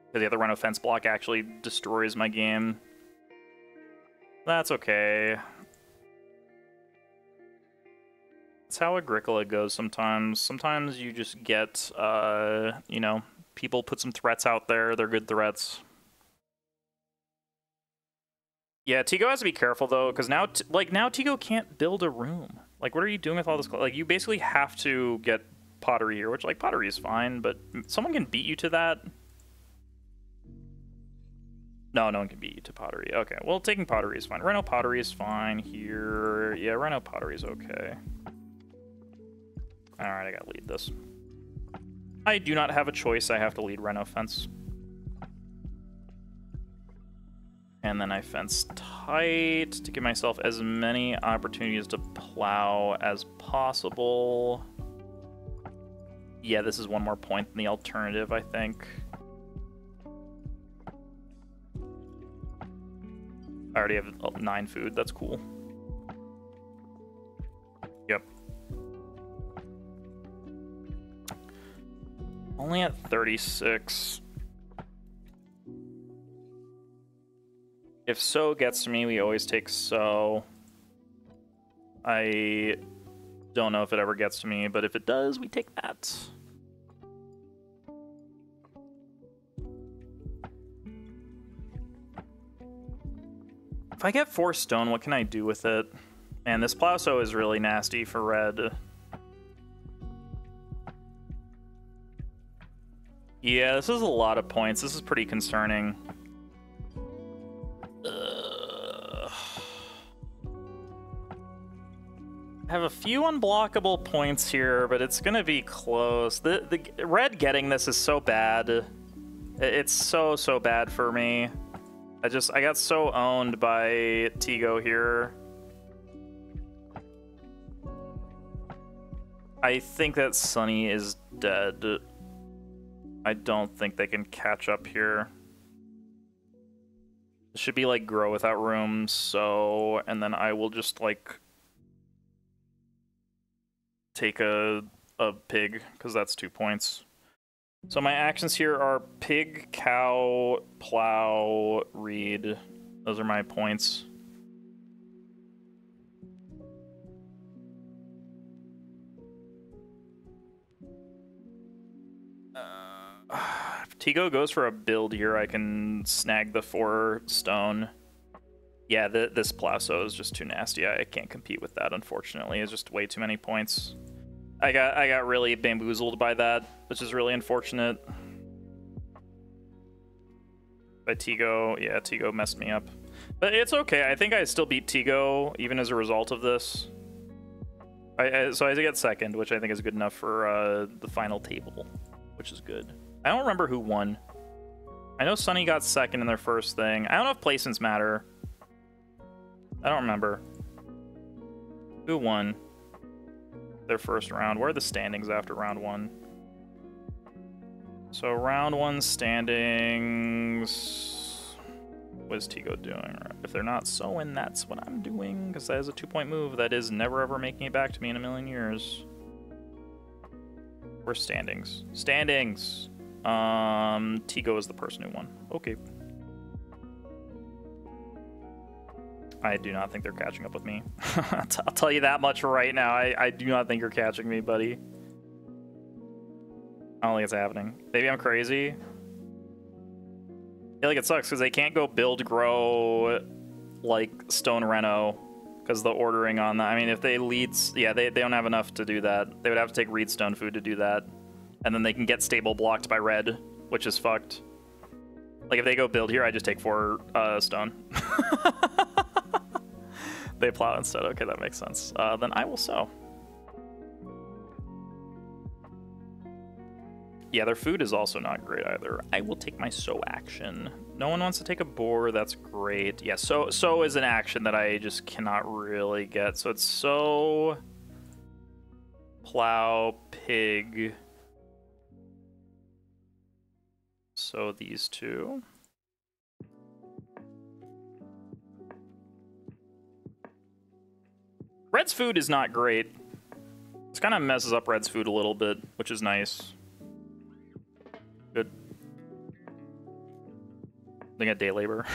Because the other Reno fence block actually destroys my game. That's okay. That's how Agricola goes sometimes. Sometimes you just get, you know, people put some threats out there. They're good threats. Yeah, Tigo has to be careful, though, because now, now Tigo can't build a room. Like, what are you doing with all this? Like, you basically have to get pottery here, which, like, pottery is fine, but someone can beat you to that. No, no one can beat you to pottery. Okay, well, taking pottery is fine. Reno pottery is fine here. Yeah, Reno pottery is okay. Alright, I gotta lead this. I do not have a choice. I have to lead Reno fence. And then I fence tight to give myself as many opportunities to plow as possible. Yeah, this is one more point than the alternative, I think. I already have 9 food. That's cool. Yep. Only at 36. If so gets to me, we always take so. I don't know if it ever gets to me, but if it does, we take that. If I get 4 stone, what can I do with it? Man, this Plowso is really nasty for red. Yeah, this is a lot of points. This is pretty concerning. I have a few unblockable points here, but it's gonna be close. The red getting this is so bad. It's so bad for me. I got so owned by Tigo here. I think that Sunny is dead. I don't think they can catch up here. It should be like grow without room, so, and then I will just like take a pig, because that's 2 points. So my actions here are pig, cow, plow, reed. Those are my points. If Tigo goes for a build here, I can snag the 4 stone. Yeah, this Plowso is just too nasty. I can't compete with that, unfortunately. It's just way too many points. I got really bamboozled by that, which is really unfortunate. By Tigo, yeah, Tigo messed me up. But it's okay. I think I still beat Tigo, even as a result of this. So I get second, which I think is good enough for the final table, which is good. I don't remember who won. I know Sunny got second in their first thing. I don't know if placements matter. I don't remember. Who won their first round? Where are the standings after round 1? So round 1 standings. What is Tigo doing? If they're not sewing, that's what I'm doing, because that is a 2-point move. That is never ever making it back to me in a million years. Where's standings? Standings! Tigo is the person who won. Okay. I do not think they're catching up with me. I'll tell you that much right now. I do not think you're catching me, buddy. I don't think it's happening. Maybe I'm crazy. I feel like it sucks because they can't go build, grow, like Stone Reno, because the ordering on that. I mean, if they lead, yeah, they don't have enough to do that. They would have to take Reed Stone food to do that, and then they can get stable blocked by red, which is fucked. Like if they go build here, I just take 4 stone. They plow instead. Okay, that makes sense. Then I will sow. Yeah, their food is also not great either. I will take my sow action. No one wants to take a boar. That's great. Yeah, sow is an action that I just cannot really get. So it's sow, plow, pig. So these 2. Red's food is not great. This kind of messes up Red's food a little bit, which is nice. Good. They got day labor.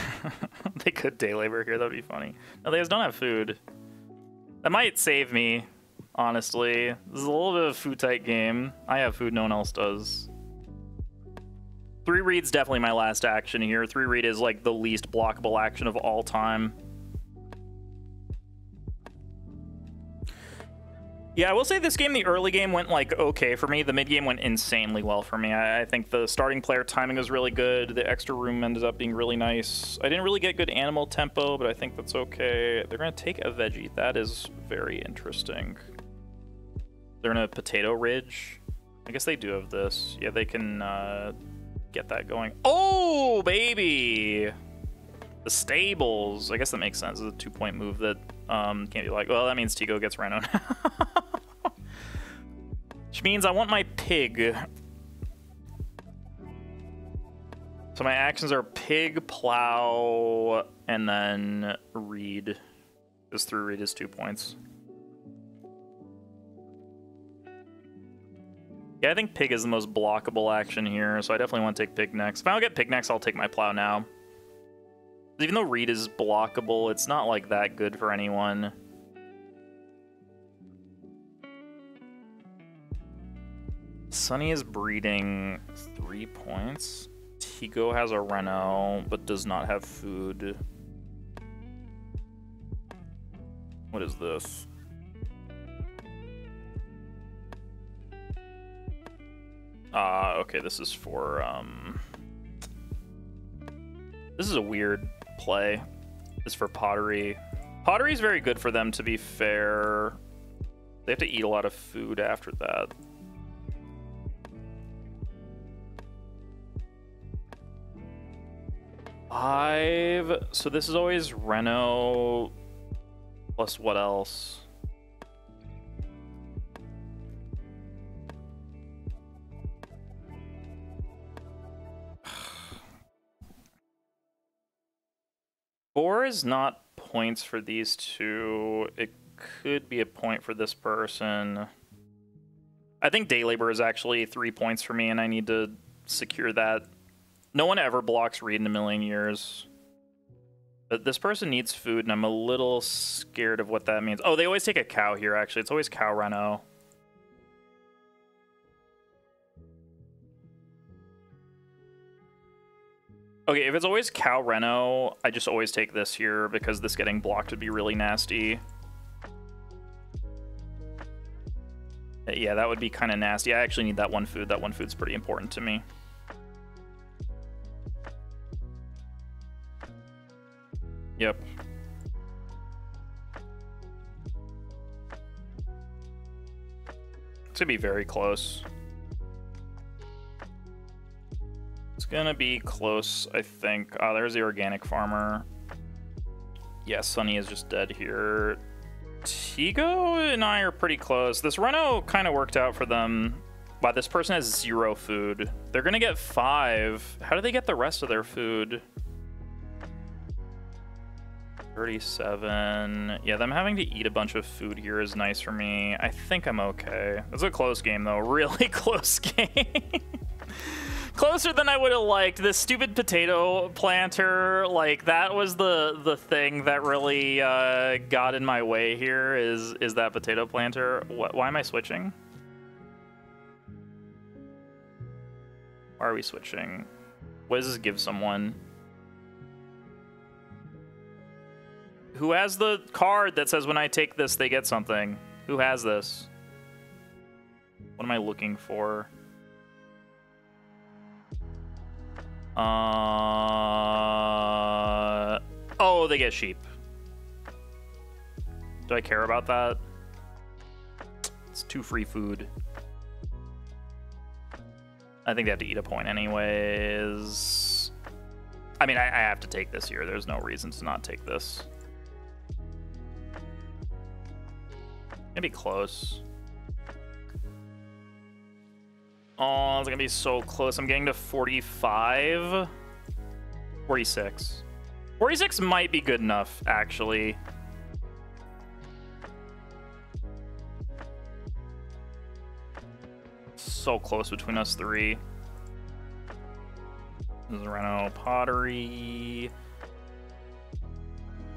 They could day labor here. That'd be funny. No, they just don't have food. That might save me, honestly. This is a little bit of a food tight game. I have food, no one else does. 3 read's definitely my last action here. 3 read is like the least blockable action of all time. Yeah, I will say this game, the early game went like okay for me. The mid game went insanely well for me. I think the starting player timing was really good. The extra room ended up being really nice. I didn't really get good animal tempo, but I think that's okay. They're gonna take a veggie. That is very interesting. They're in a potato ridge. I guess they do have this. Yeah, they can get that going. Oh, baby! The stables. I guess that makes sense. It's a 2-point move that can't be like, well, that means Tigo gets Reno now. Which means I want my pig. So my actions are pig, plow, and then read. This through read is 2 points. Yeah, I think pig is the most blockable action here, so I definitely want to take pig next. If I don't get pig next, I'll take my plow now. Even though read is blockable, it's not like that good for anyone. Sunny is breeding 3 points. Tigo has a Reno, but does not have food. What is this? Okay, this is for, this is a weird play. This is for pottery. Pottery is very good for them, to be fair. They have to eat a lot of food after that. So this is always Reno plus what else? Four is not points for these two. It could be a point for this person. I think day labor is actually 3 points for me, and I need to secure that. No one ever blocks read in a million years. But this person needs food, and I'm a little scared of what that means. Oh, they always take a cow here, actually. It's always cow Reno. Okay, if it's always cow Reno, I just always take this here, because this getting blocked would be really nasty. Yeah, that would be kind of nasty. I actually need that one food. That one food's pretty important to me. Yep. It's gonna be very close. It's gonna be close, I think. Oh, there's the organic farmer. Yeah, Sunny is just dead here. Tigo and I are pretty close. This Reno kind of worked out for them. Wow, this person has 0 food. They're gonna get 5. How do they get the rest of their food? 37. Yeah, them having to eat a bunch of food here is nice for me. I think I'm okay. It's a close game, though. Really close game. Closer than I would have liked. This stupid potato planter, like, that was the thing that really got in my way here, is that potato planter. Why am I switching? Why are we switching? What does this give someone? Who has the card that says when I take this, they get something? Who has this? What am I looking for? Oh, they get sheep. Do I care about that? It's 2 free food. I think they have to eat a point anyways. I mean, I have to take this here. There's no reason to not take this. Gonna be close. Oh, it's gonna be so close. I'm getting to 45. 46. 46 might be good enough, actually. So close between us 3. This is Reno pottery.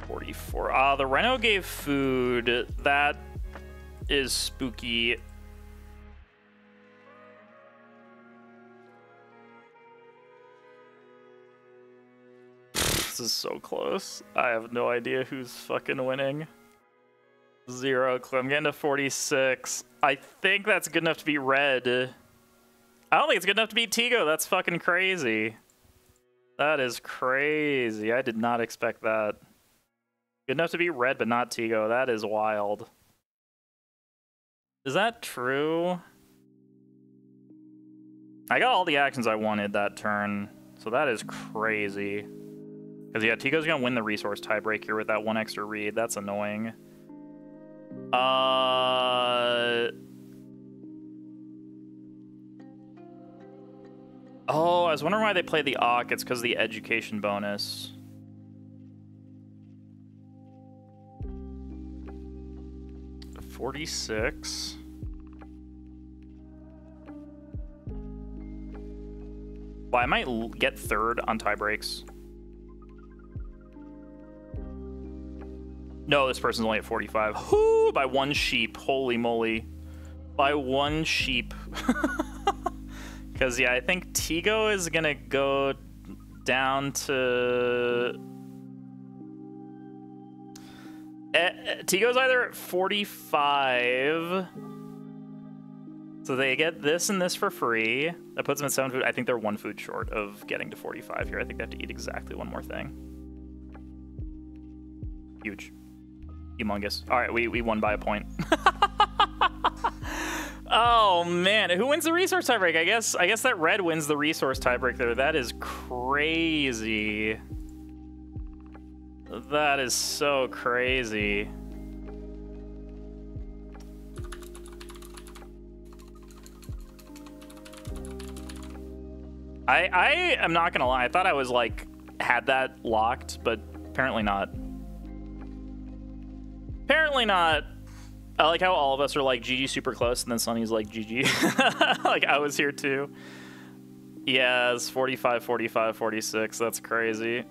44. The Reno gave food. That is spooky. This is so close. I have no idea who's fucking winning. 0 clue. I'm getting to 46. I think that's good enough to beat red. I don't think it's good enough to beat Tigo. That's fucking crazy. That is crazy. I did not expect that. Good enough to beat red, but not Tigo. That is wild. Is that true? I got all the actions I wanted that turn, so that is crazy. Because, yeah, Tico's going to win the resource tiebreak here with that one extra read. That's annoying. Oh, I was wondering why they played the Auk. It's because of the education bonus. $46. Well, I might get third on tie breaks. No, this person's only at 45. Whoo! By one sheep. Holy moly. By one sheep. Because, yeah, I think Tigo is going to go down to... Tigo's either at 45... So they get this and this for free. That puts them at 7 food. I think they're 1 food short of getting to 45 here. I think they have to eat exactly one more thing. Huge. Humongous. All right, we won by a point. Oh, man. Who wins the resource tiebreak? I guess that red wins the resource tiebreak there. That is crazy. That is so crazy. I am not gonna lie. I thought I was like had that locked, but apparently not. Apparently not. I like how all of us are like GG super close, and then Sunny's like GG. Like I was here too. Yeah, it's 45, 45, 46. That's crazy.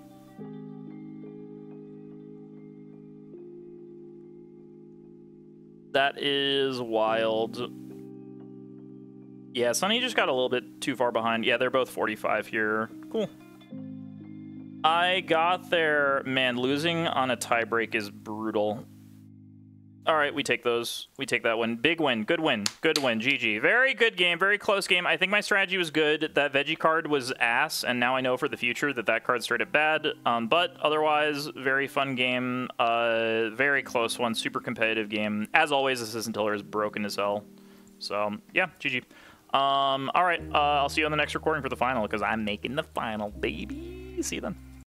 That is wild. Yeah, Sunny just got a little bit too far behind. Yeah, they're both 45 here. Cool. I got there. Man, losing on a tiebreak is brutal. All right, we take those. We take that one. Big win. Good win. Good win. GG. Very good game. Very close game. I think my strategy was good. That veggie card was ass, and now I know for the future that that card's straight up bad. But otherwise, very fun game. Very close one. Super competitive game. As always, Assistant Tiller is broken as hell. So, yeah, GG. All right, I'll see you on the next recording for the final, because I'm making the final, baby. See you then.